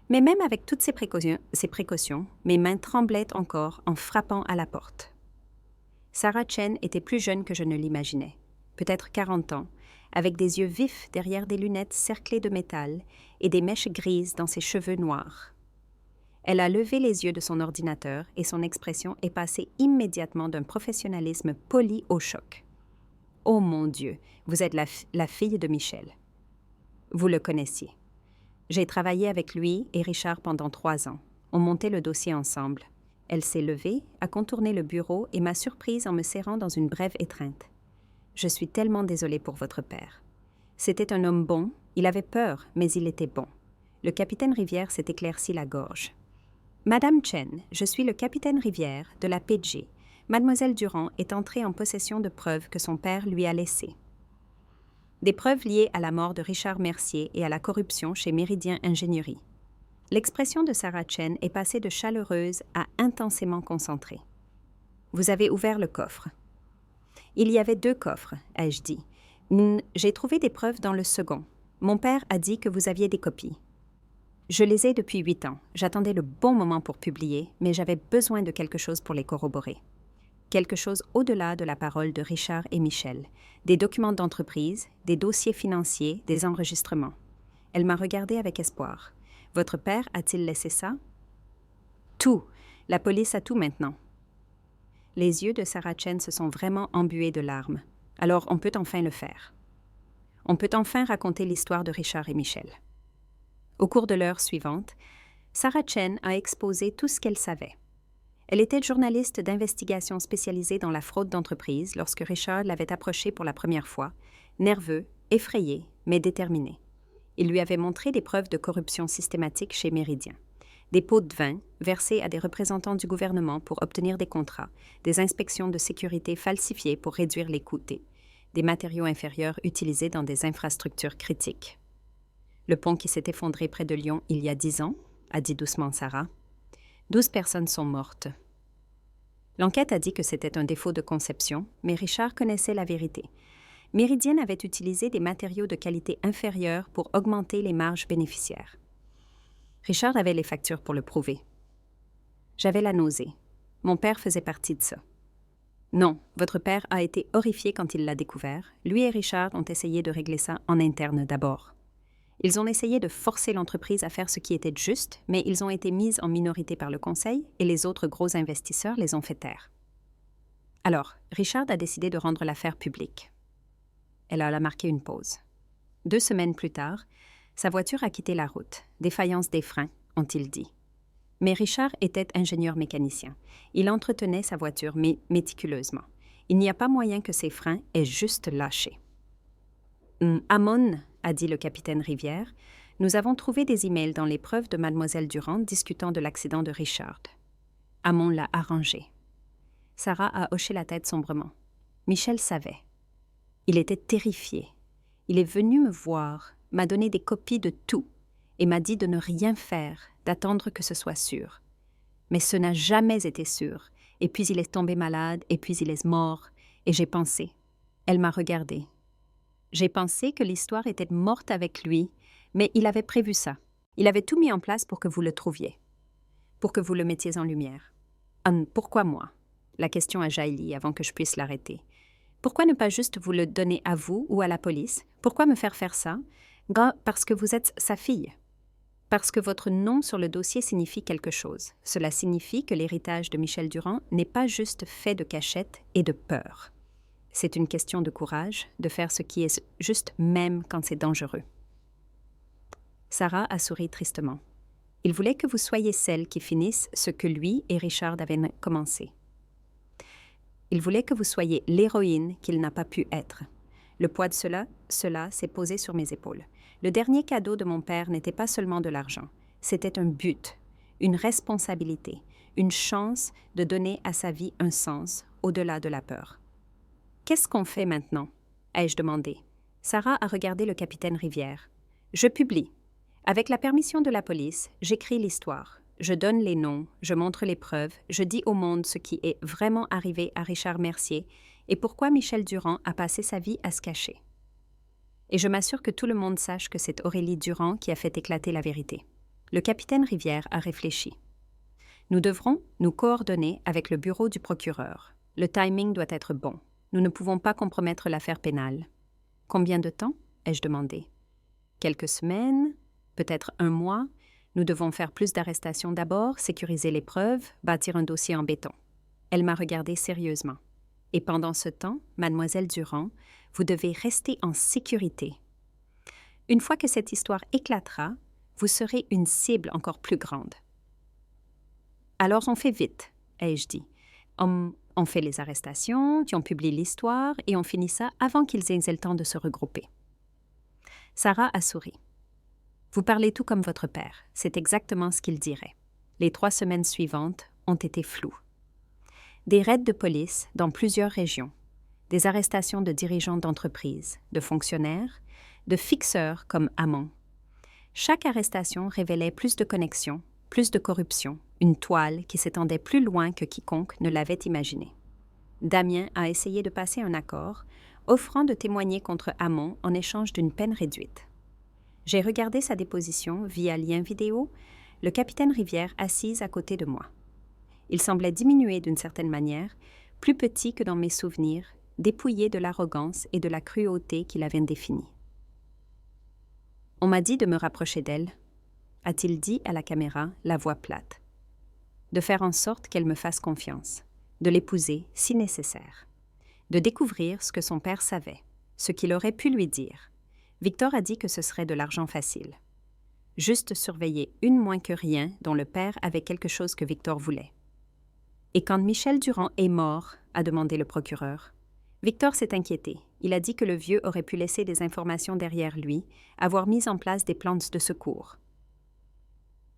Mais même avec toutes ces précautions, mes mains tremblaient encore en frappant à la porte. Sarah Chen était plus jeune que je ne l'imaginais, peut-être 40 ans, avec des yeux vifs derrière des lunettes cerclées de métal et des mèches grises dans ses cheveux noirs. Elle a levé les yeux de son ordinateur et son expression est passée immédiatement d'un professionnalisme poli au choc. « Oh mon Dieu, vous êtes la fille de Michel. Vous le connaissiez. J'ai travaillé avec lui et Richard pendant 3 ans. On montait le dossier ensemble. Elle s'est levée, a contourné le bureau et m'a surprise en me serrant dans une brève étreinte. Je suis tellement désolée pour votre père. C'était un homme bon, il avait peur, mais il était bon. » Le capitaine Rivière s'est éclairci la gorge. « Madame Chen, je suis le capitaine Rivière de la PG. Mademoiselle Durand est entrée en possession de preuves que son père lui a laissées. Des preuves liées à la mort de Richard Mercier et à la corruption chez Méridien Ingénierie. » L'expression de Sarah Chen est passée de chaleureuse à intensément concentrée. « Vous avez ouvert le coffre. »« Il y avait 2 coffres, ai-je dit. J'ai trouvé des preuves dans le second. Mon père a dit que vous aviez des copies. Je les ai depuis 8 ans. J'attendais le bon moment pour publier, mais j'avais besoin de quelque chose pour les corroborer. Quelque chose au-delà de la parole de Richard et Michel. Des documents d'entreprise, des dossiers financiers, des enregistrements. » Elle m'a regardée avec espoir. « Votre père a-t-il laissé ça? »« Tout. La police a tout maintenant. » Les yeux de Sarah Chen se sont vraiment embués de larmes. Alors on peut enfin le faire. On peut enfin raconter l'histoire de Richard et Michel. Au cours de l'heure suivante, Sarah Chen a exposé tout ce qu'elle savait. Elle était journaliste d'investigation spécialisée dans la fraude d'entreprise lorsque Richard l'avait approchée pour la première fois, nerveux, effrayé, mais déterminé. Il lui avait montré des preuves de corruption systématique chez Méridien. Des pots de vin versés à des représentants du gouvernement pour obtenir des contrats, des inspections de sécurité falsifiées pour réduire les coûts, des matériaux inférieurs utilisés dans des infrastructures critiques. Le pont qui s'est effondré près de Lyon il y a 10 ans, a dit doucement Sarah. 12 personnes sont mortes. L'enquête a dit que c'était un défaut de conception, mais Richard connaissait la vérité. Méridien avait utilisé des matériaux de qualité inférieure pour augmenter les marges bénéficiaires. Richard avait les factures pour le prouver. J'avais la nausée. Mon père faisait partie de ça. Non, votre père a été horrifié quand il l'a découvert. Lui et Richard ont essayé de régler ça en interne d'abord. Ils ont essayé de forcer l'entreprise à faire ce qui était juste, mais ils ont été mis en minorité par le conseil et les autres gros investisseurs les ont fait taire. Alors, Richard a décidé de rendre l'affaire publique. Elle a marqué une pause. 2 semaines plus tard, sa voiture a quitté la route, défaillance des freins, ont-ils dit. Mais Richard était ingénieur mécanicien. Il entretenait sa voiture méticuleusement. Il n'y a pas moyen que ses freins aient juste lâché. Amon, a dit le capitaine Rivière, nous avons trouvé des emails dans les preuves de Mademoiselle Durand discutant de l'accident de Richard. Amon l'a arrangé. Sarah a hoché la tête sombrement. Michel savait. Il était terrifié. Il est venu me voir, m'a donné des copies de tout et m'a dit de ne rien faire, d'attendre que ce soit sûr. Mais ce n'a jamais été sûr, et puis il est tombé malade, et puis il est mort, et j'ai pensé. Elle m'a regardée. J'ai pensé que l'histoire était morte avec lui, mais il avait prévu ça. Il avait tout mis en place pour que vous le trouviez, pour que vous le mettiez en lumière. Pourquoi moi? La question a jailli avant que je puisse l'arrêter. Pourquoi ne pas juste vous le donner à vous ou à la police? Pourquoi me faire faire ça? Parce que vous êtes sa fille. Parce que votre nom sur le dossier signifie quelque chose. Cela signifie que l'héritage de Michel Durand n'est pas juste fait de cachette et de peur. C'est une question de courage, de faire ce qui est juste même quand c'est dangereux. Sarah a souri tristement. Il voulait que vous soyez celle qui finisse ce que lui et Richard avaient commencé. Il voulait que vous soyez l'héroïne qu'il n'a pas pu être. Le poids de cela s'est posé sur mes épaules. Le dernier cadeau de mon père n'était pas seulement de l'argent. C'était un but, une responsabilité, une chance de donner à sa vie un sens au-delà de la peur. « Qu'est-ce qu'on fait maintenant ?» ai-je demandé. Sarah a regardé le capitaine Rivière. « Je publie. Avec la permission de la police, j'écris l'histoire. Je donne les noms, je montre les preuves, je dis au monde ce qui est vraiment arrivé à Richard Mercier et pourquoi Michel Durand a passé sa vie à se cacher. Et je m'assure que tout le monde sache que c'est Aurélie Durand qui a fait éclater la vérité. » Le capitaine Rivière a réfléchi. « Nous devrons nous coordonner avec le bureau du procureur. Le timing doit être bon. Nous ne pouvons pas compromettre l'affaire pénale. »« Combien de temps ?» ai-je demandé. « Quelques semaines, peut-être un mois. Nous devons faire plus d'arrestations d'abord, sécuriser les preuves, bâtir un dossier en béton. » Elle m'a regardé sérieusement. « Et pendant ce temps, mademoiselle Durand, vous devez rester en sécurité. Une fois que cette histoire éclatera, vous serez une cible encore plus grande. »« Alors on fait vite, » ai-je dit. On fait les arrestations, puis on publie l'histoire et on finit ça avant qu'ils aient le temps de se regrouper. » Sarah a souri. « Vous parlez tout comme votre père. C'est exactement ce qu'il dirait. » Les 3 semaines suivantes ont été floues. Des raids de police dans plusieurs régions, des arrestations de dirigeants d'entreprises, de fonctionnaires, de fixeurs comme Hamon. Chaque arrestation révélait plus de connexions, plus de corruption, une toile qui s'étendait plus loin que quiconque ne l'avait imaginé. Damien a essayé de passer un accord, offrant de témoigner contre Hamon en échange d'une peine réduite. J'ai regardé sa déposition via lien vidéo, le capitaine Rivière assise à côté de moi. Il semblait diminué d'une certaine manière, plus petit que dans mes souvenirs, dépouillé de l'arrogance et de la cruauté qu'il avait définie. « On m'a dit de me rapprocher d'elle, » a-t-il dit à la caméra, la voix plate. « De faire en sorte qu'elle me fasse confiance, de l'épouser si nécessaire, de découvrir ce que son père savait, ce qu'il aurait pu lui dire. Victor a dit que ce serait de l'argent facile. Juste surveiller une moins que rien dont le père avait quelque chose que Victor voulait. » « Et quand Michel Durand est mort, » a demandé le procureur. Victor s'est inquiété. Il a dit que le vieux aurait pu laisser des informations derrière lui, avoir mis en place des plans de secours.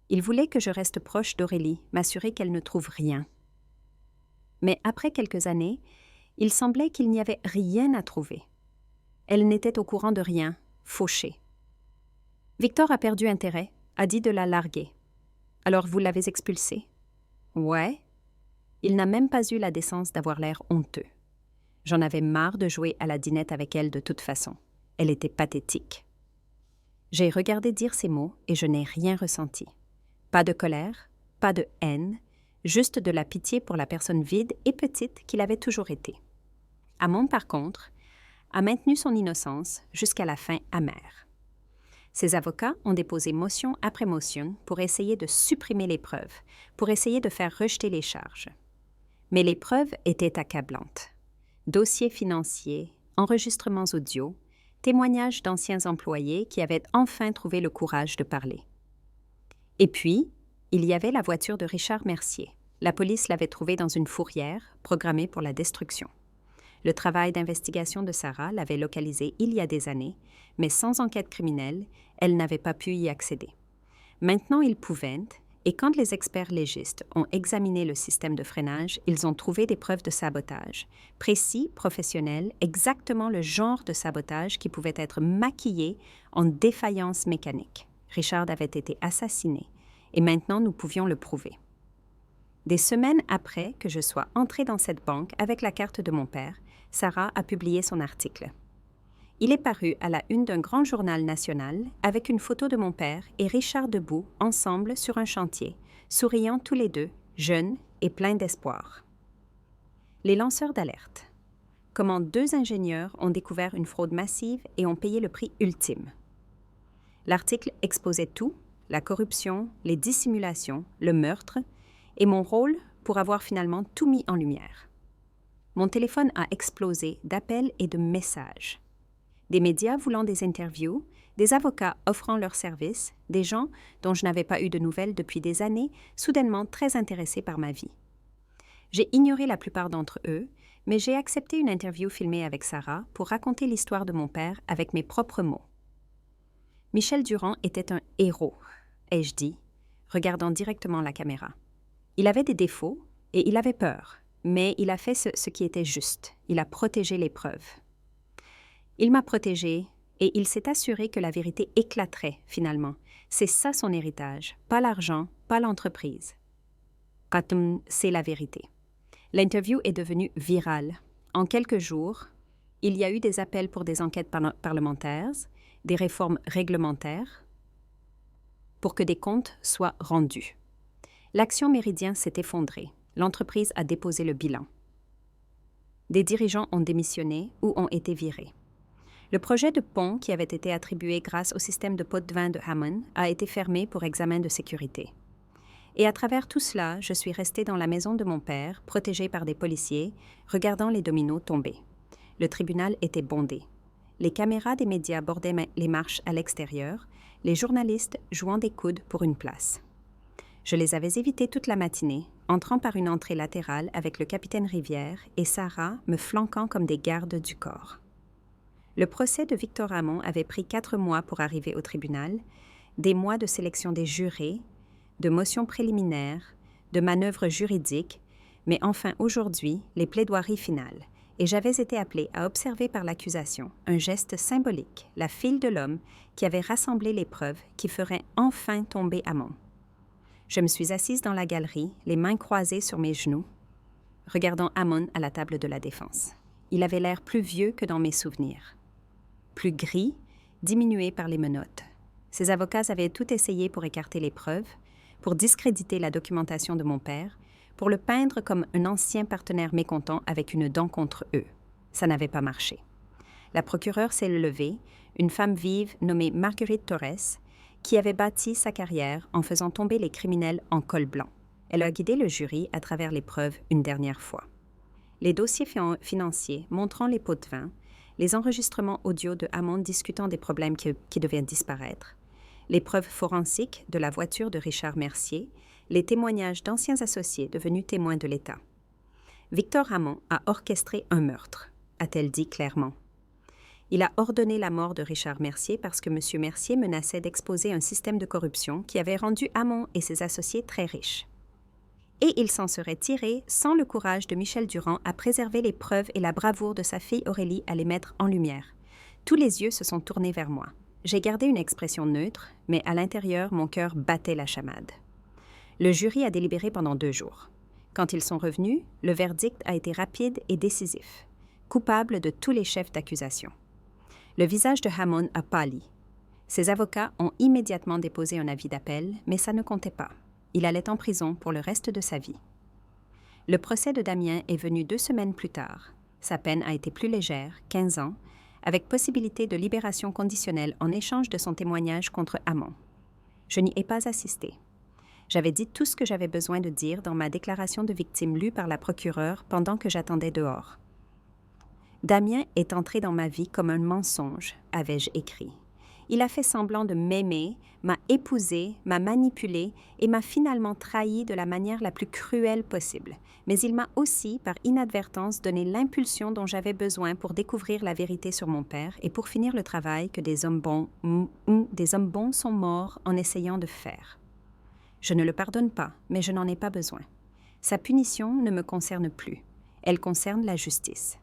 Il voulait que je reste proche d'Aurélie, m'assurer qu'elle ne trouve rien. Mais après quelques années, il semblait qu'il n'y avait rien à trouver. Elle n'était au courant de rien, fauchée. Victor a perdu intérêt, a dit de la larguer. « Alors vous l'avez expulsée ?»« Ouais. » Il n'a même pas eu la décence d'avoir l'air honteux. J'en avais marre de jouer à la dinette avec elle de toute façon. Elle était pathétique. J'ai regardé dire ces mots et je n'ai rien ressenti. Pas de colère, pas de haine, juste de la pitié pour la personne vide et petite qu'il avait toujours été. Hamon, par contre, a maintenu son innocence jusqu'à la fin amère. Ses avocats ont déposé motion après motion pour essayer de supprimer les preuves, pour essayer de faire rejeter les charges. Mais les preuves étaient accablantes. Dossiers financiers, enregistrements audio, témoignages d'anciens employés qui avaient enfin trouvé le courage de parler. Et puis, il y avait la voiture de Richard Mercier. La police l'avait trouvée dans une fourrière, programmée pour la destruction. Le travail d'investigation de Sarah l'avait localisée il y a des années, mais sans enquête criminelle, elle n'avait pas pu y accéder. Maintenant, ils pouvaient, et quand les experts légistes ont examiné le système de freinage, ils ont trouvé des preuves de sabotage, précis, professionnels, exactement le genre de sabotage qui pouvait être maquillé en défaillance mécanique. Richard avait été assassiné, et maintenant nous pouvions le prouver. Des semaines après que je sois entrée dans cette banque avec la carte de mon père, Sarah a publié son article. Il est paru à la une d'un grand journal national avec une photo de mon père et Richard debout, ensemble sur un chantier, souriant tous les deux, jeunes et pleins d'espoir. Les lanceurs d'alerte. Comment 2 ingénieurs ont découvert une fraude massive et ont payé le prix ultime. L'article exposait tout, la corruption, les dissimulations, le meurtre, et mon rôle pour avoir finalement tout mis en lumière. Mon téléphone a explosé d'appels et de messages. Des médias voulant des interviews, des avocats offrant leurs services, des gens dont je n'avais pas eu de nouvelles depuis des années, soudainement très intéressés par ma vie. J'ai ignoré la plupart d'entre eux, mais j'ai accepté une interview filmée avec Sarah pour raconter l'histoire de mon père avec mes propres mots. Michel Durand était un héros, ai-je dit, regardant directement la caméra. Il avait des défauts et il avait peur, mais il a fait ce qui était juste. Il a protégé les preuves. Il m'a protégée et il s'est assuré que la vérité éclaterait finalement. C'est ça son héritage, pas l'argent, pas l'entreprise. Qatum, c'est la vérité. L'interview est devenue virale. En quelques jours, il y a eu des appels pour des enquêtes parlementaires, des réformes réglementaires, pour que des comptes soient rendus. L'action Méridien s'est effondrée. L'entreprise a déposé le bilan. Des dirigeants ont démissionné ou ont été virés. Le projet de pont qui avait été attribué grâce au système de pots de vin de Hammond a été fermé pour examen de sécurité. Et à travers tout cela, je suis restée dans la maison de mon père, protégée par des policiers, regardant les dominos tomber. Le tribunal était bondé. Les caméras des médias bordaient les marches à l'extérieur, les journalistes jouant des coudes pour une place. Je les avais évités toute la matinée, entrant par une entrée latérale avec le capitaine Rivière et Sarah me flanquant comme des gardes du corps. Le procès de Victor Hamon avait pris 4 mois pour arriver au tribunal, des mois de sélection des jurés, de motions préliminaires, de manœuvres juridiques, mais enfin aujourd'hui, les plaidoiries finales. Et j'avais été appelée à observer par l'accusation un geste symbolique, la file de l'homme qui avait rassemblé les preuves qui ferait enfin tomber Hamon. Je me suis assise dans la galerie, les mains croisées sur mes genoux, regardant Hamon à la table de la défense. Il avait l'air plus vieux que dans mes souvenirs. Plus gris, diminué par les menottes. Ses avocats avaient tout essayé pour écarter les preuves, pour discréditer la documentation de mon père, pour le peindre comme un ancien partenaire mécontent avec une dent contre eux. Ça n'avait pas marché. La procureure s'est levée, une femme vive nommée Marguerite Torres, qui avait bâti sa carrière en faisant tomber les criminels en col blanc. Elle a guidé le jury à travers les preuves une dernière fois. Les dossiers financiers montrant les pots de vin, les enregistrements audio de Hamon discutant des problèmes qui devaient disparaître, les preuves forensiques de la voiture de Richard Mercier, les témoignages d'anciens associés devenus témoins de l'État. Victor Hamon a orchestré un meurtre, a-t-elle dit clairement. Il a ordonné la mort de Richard Mercier parce que M. Mercier menaçait d'exposer un système de corruption qui avait rendu Hamon et ses associés très riches. Et il s'en serait tiré sans le courage de Michel Durand à préserver les preuves et la bravoure de sa fille Aurélie à les mettre en lumière. Tous les yeux se sont tournés vers moi. J'ai gardé une expression neutre, mais à l'intérieur, mon cœur battait la chamade. Le jury a délibéré pendant 2 jours. Quand ils sont revenus, le verdict a été rapide et décisif. Coupable de tous les chefs d'accusation. Le visage de Hamon a pâli. Ses avocats ont immédiatement déposé un avis d'appel, mais ça ne comptait pas. Il allait en prison pour le reste de sa vie. Le procès de Damien est venu 2 semaines plus tard. Sa peine a été plus légère, 15 ans, avec possibilité de libération conditionnelle en échange de son témoignage contre Hamon. Je n'y ai pas assisté. J'avais dit tout ce que j'avais besoin de dire dans ma déclaration de victime lue par la procureure pendant que j'attendais dehors. Damien est entré dans ma vie comme un mensonge, avais-je écrit. Il a fait semblant de m'aimer, m'a épousé, m'a manipulé et m'a finalement trahi de la manière la plus cruelle possible. Mais il m'a aussi, par inadvertance, donné l'impulsion dont j'avais besoin pour découvrir la vérité sur mon père et pour finir le travail que des hommes bons sont morts en essayant de faire. Je ne le pardonne pas, mais je n'en ai pas besoin. Sa punition ne me concerne plus. Elle concerne la justice.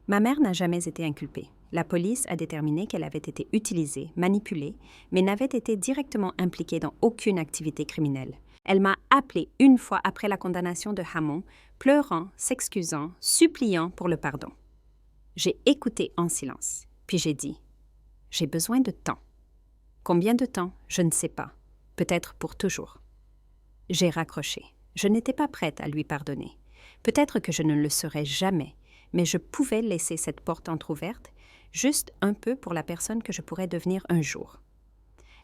Ma mère n'a jamais été inculpée. La police a déterminé qu'elle avait été utilisée, manipulée, mais n'avait été directement impliquée dans aucune activité criminelle. Elle m'a appelée une fois après la condamnation de Hamon, pleurant, s'excusant, suppliant pour le pardon. J'ai écouté en silence, puis j'ai dit « J'ai besoin de temps. Combien de temps, je ne sais pas. Peut-être pour toujours. » J'ai raccroché. Je n'étais pas prête à lui pardonner. Peut-être que je ne le serais jamais, mais je pouvais laisser cette porte entr'ouverte, juste un peu pour la personne que je pourrais devenir un jour.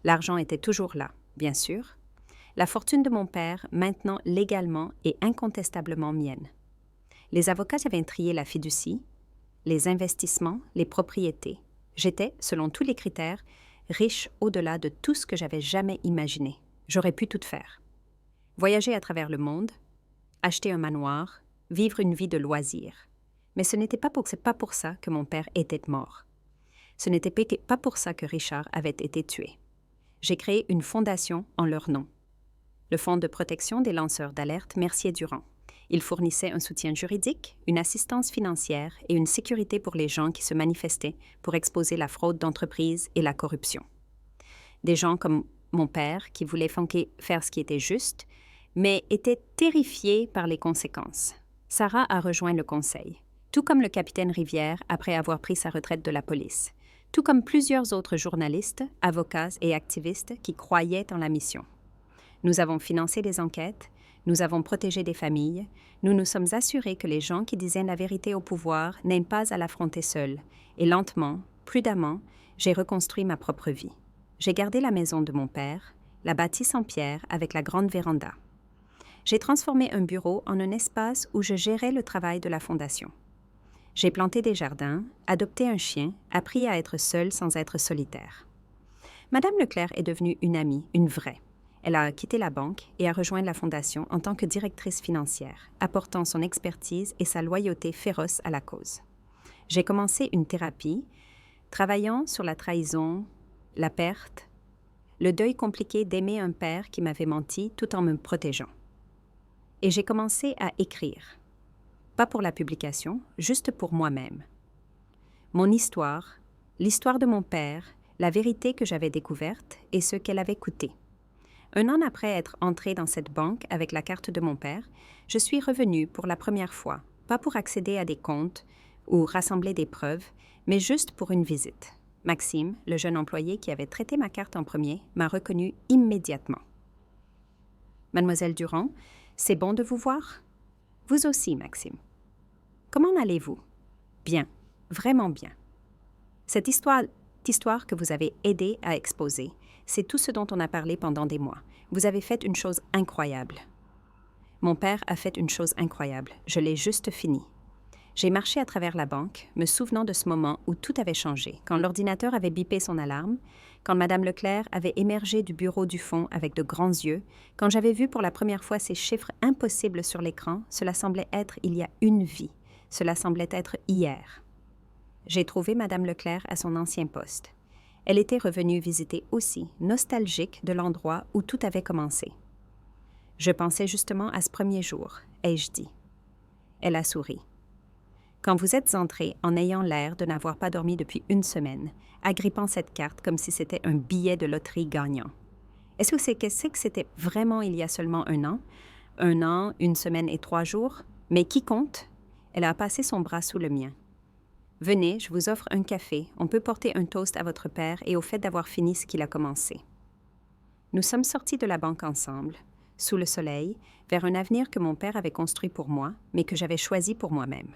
L'argent était toujours là, bien sûr. La fortune de mon père, maintenant légalement et incontestablement mienne. Les avocats avaient trié la fiducie, les investissements, les propriétés. J'étais, selon tous les critères, riche au-delà de tout ce que j'avais jamais imaginé. J'aurais pu tout faire. Voyager à travers le monde, acheter un manoir, vivre une vie de loisir. Mais ce n'était pas pour ça que mon père était mort. Ce n'était pas pour ça que Richard avait été tué. J'ai créé une fondation en leur nom. Le Fonds de protection des lanceurs d'alerte Mercier-Durand. Il fournissait un soutien juridique, une assistance financière et une sécurité pour les gens qui se manifestaient pour exposer la fraude d'entreprise et la corruption. Des gens comme mon père qui voulaient faire ce qui était juste, mais étaient terrifiés par les conséquences. Sarah a rejoint le conseil, tout comme le capitaine Rivière après avoir pris sa retraite de la police, tout comme plusieurs autres journalistes, avocats et activistes qui croyaient en la mission. Nous avons financé des enquêtes, nous avons protégé des familles, nous nous sommes assurés que les gens qui disaient la vérité au pouvoir n'aient pas à l'affronter seuls, et lentement, prudemment, j'ai reconstruit ma propre vie. J'ai gardé la maison de mon père, la bâtisse en pierre avec la grande véranda. J'ai transformé un bureau en un espace où je gérais le travail de la fondation. J'ai planté des jardins, adopté un chien, appris à être seule sans être solitaire. Madame Leclerc est devenue une amie, une vraie. Elle a quitté la banque et a rejoint la fondation en tant que directrice financière, apportant son expertise et sa loyauté féroce à la cause. J'ai commencé une thérapie, travaillant sur la trahison, la perte, le deuil compliqué d'aimer un père qui m'avait menti tout en me protégeant. Et j'ai commencé à écrire. Pas pour la publication, juste pour moi-même. Mon histoire, l'histoire de mon père, la vérité que j'avais découverte et ce qu'elle avait coûté. 1 an après être entrée dans cette banque avec la carte de mon père, je suis revenue pour la première fois, pas pour accéder à des comptes ou rassembler des preuves, mais juste pour une visite. Maxime, le jeune employé qui avait traité ma carte en premier, m'a reconnue immédiatement. « Mademoiselle Durand, c'est bon de vous voir? » « Vous aussi, Maxime. »« Comment allez-vous? » »« Bien, vraiment bien. » Cette histoire que vous avez aidé à exposer, c'est tout ce dont on a parlé pendant des mois. Vous avez fait une chose incroyable. Mon père a fait une chose incroyable. Je l'ai juste fini. J'ai marché à travers la banque, me souvenant de ce moment où tout avait changé, quand l'ordinateur avait bipé son alarme, quand Madame Leclerc avait émergé du bureau du fond avec de grands yeux, quand j'avais vu pour la première fois ces chiffres impossibles sur l'écran, cela semblait être il y a une vie. Cela semblait être hier. J'ai trouvé Madame Leclerc à son ancien poste. Elle était revenue visiter aussi, nostalgique de l'endroit où tout avait commencé. Je pensais justement à ce premier jour, ai-je dit. Elle a souri. Quand vous êtes entré en ayant l'air de n'avoir pas dormi depuis 1 semaine, agrippant cette carte comme si c'était un billet de loterie gagnant. Est-ce que c'était vraiment il y a seulement 1 an? 1 an, 1 semaine et 3 jours? Mais qui compte? Elle a passé son bras sous le mien. Venez, je vous offre un café, on peut porter un toast à votre père et au fait d'avoir fini ce qu'il a commencé. Nous sommes sortis de la banque ensemble, sous le soleil, vers un avenir que mon père avait construit pour moi, mais que j'avais choisi pour moi-même.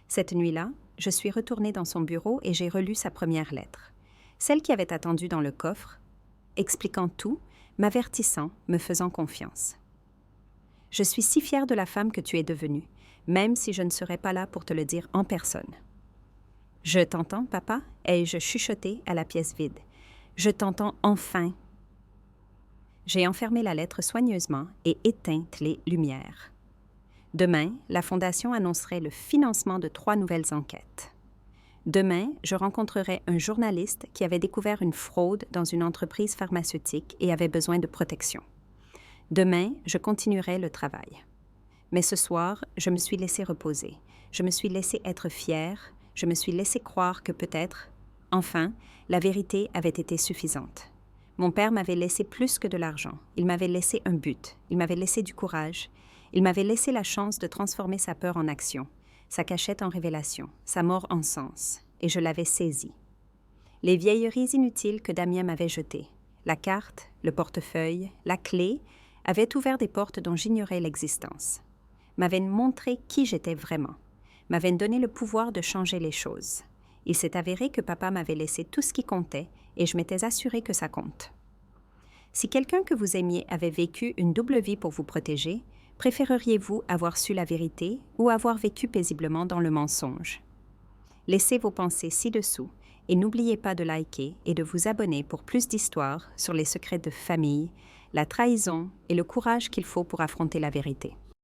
Cette nuit-là, je suis retournée dans son bureau et j'ai relu sa première lettre, celle qui avait attendu dans le coffre, expliquant tout, m'avertissant, me faisant confiance. Je suis si fière de la femme que tu es devenue, même si je ne serais pas là pour te le dire en personne. Je t'entends, papa, ai-je chuchoté à la pièce vide. Je t'entends enfin. J'ai enfermé la lettre soigneusement et éteint les lumières. Demain, la Fondation annoncerait le financement de 3 nouvelles enquêtes. Demain, je rencontrerai un journaliste qui avait découvert une fraude dans une entreprise pharmaceutique et avait besoin de protection. Demain, je continuerai le travail. Mais ce soir, je me suis laissée reposer. Je me suis laissée être fière. Je me suis laissé croire que peut-être, enfin, la vérité avait été suffisante. Mon père m'avait laissé plus que de l'argent. Il m'avait laissé un but. Il m'avait laissé du courage. Il m'avait laissé la chance de transformer sa peur en action, sa cachette en révélation, sa mort en sens. Et je l'avais saisi. Les vieilleries inutiles que Damien m'avait jetées, la carte, le portefeuille, la clé, avaient ouvert des portes dont j'ignorais l'existence. M'avaient montré qui j'étais vraiment. M'avait donné le pouvoir de changer les choses. Il s'est avéré que papa m'avait laissé tout ce qui comptait et je m'étais assurée que ça compte. Si quelqu'un que vous aimiez avait vécu une double vie pour vous protéger, préféreriez-vous avoir su la vérité ou avoir vécu paisiblement dans le mensonge? Laissez vos pensées ci-dessous et n'oubliez pas de liker et de vous abonner pour plus d'histoires sur les secrets de famille, la trahison et le courage qu'il faut pour affronter la vérité.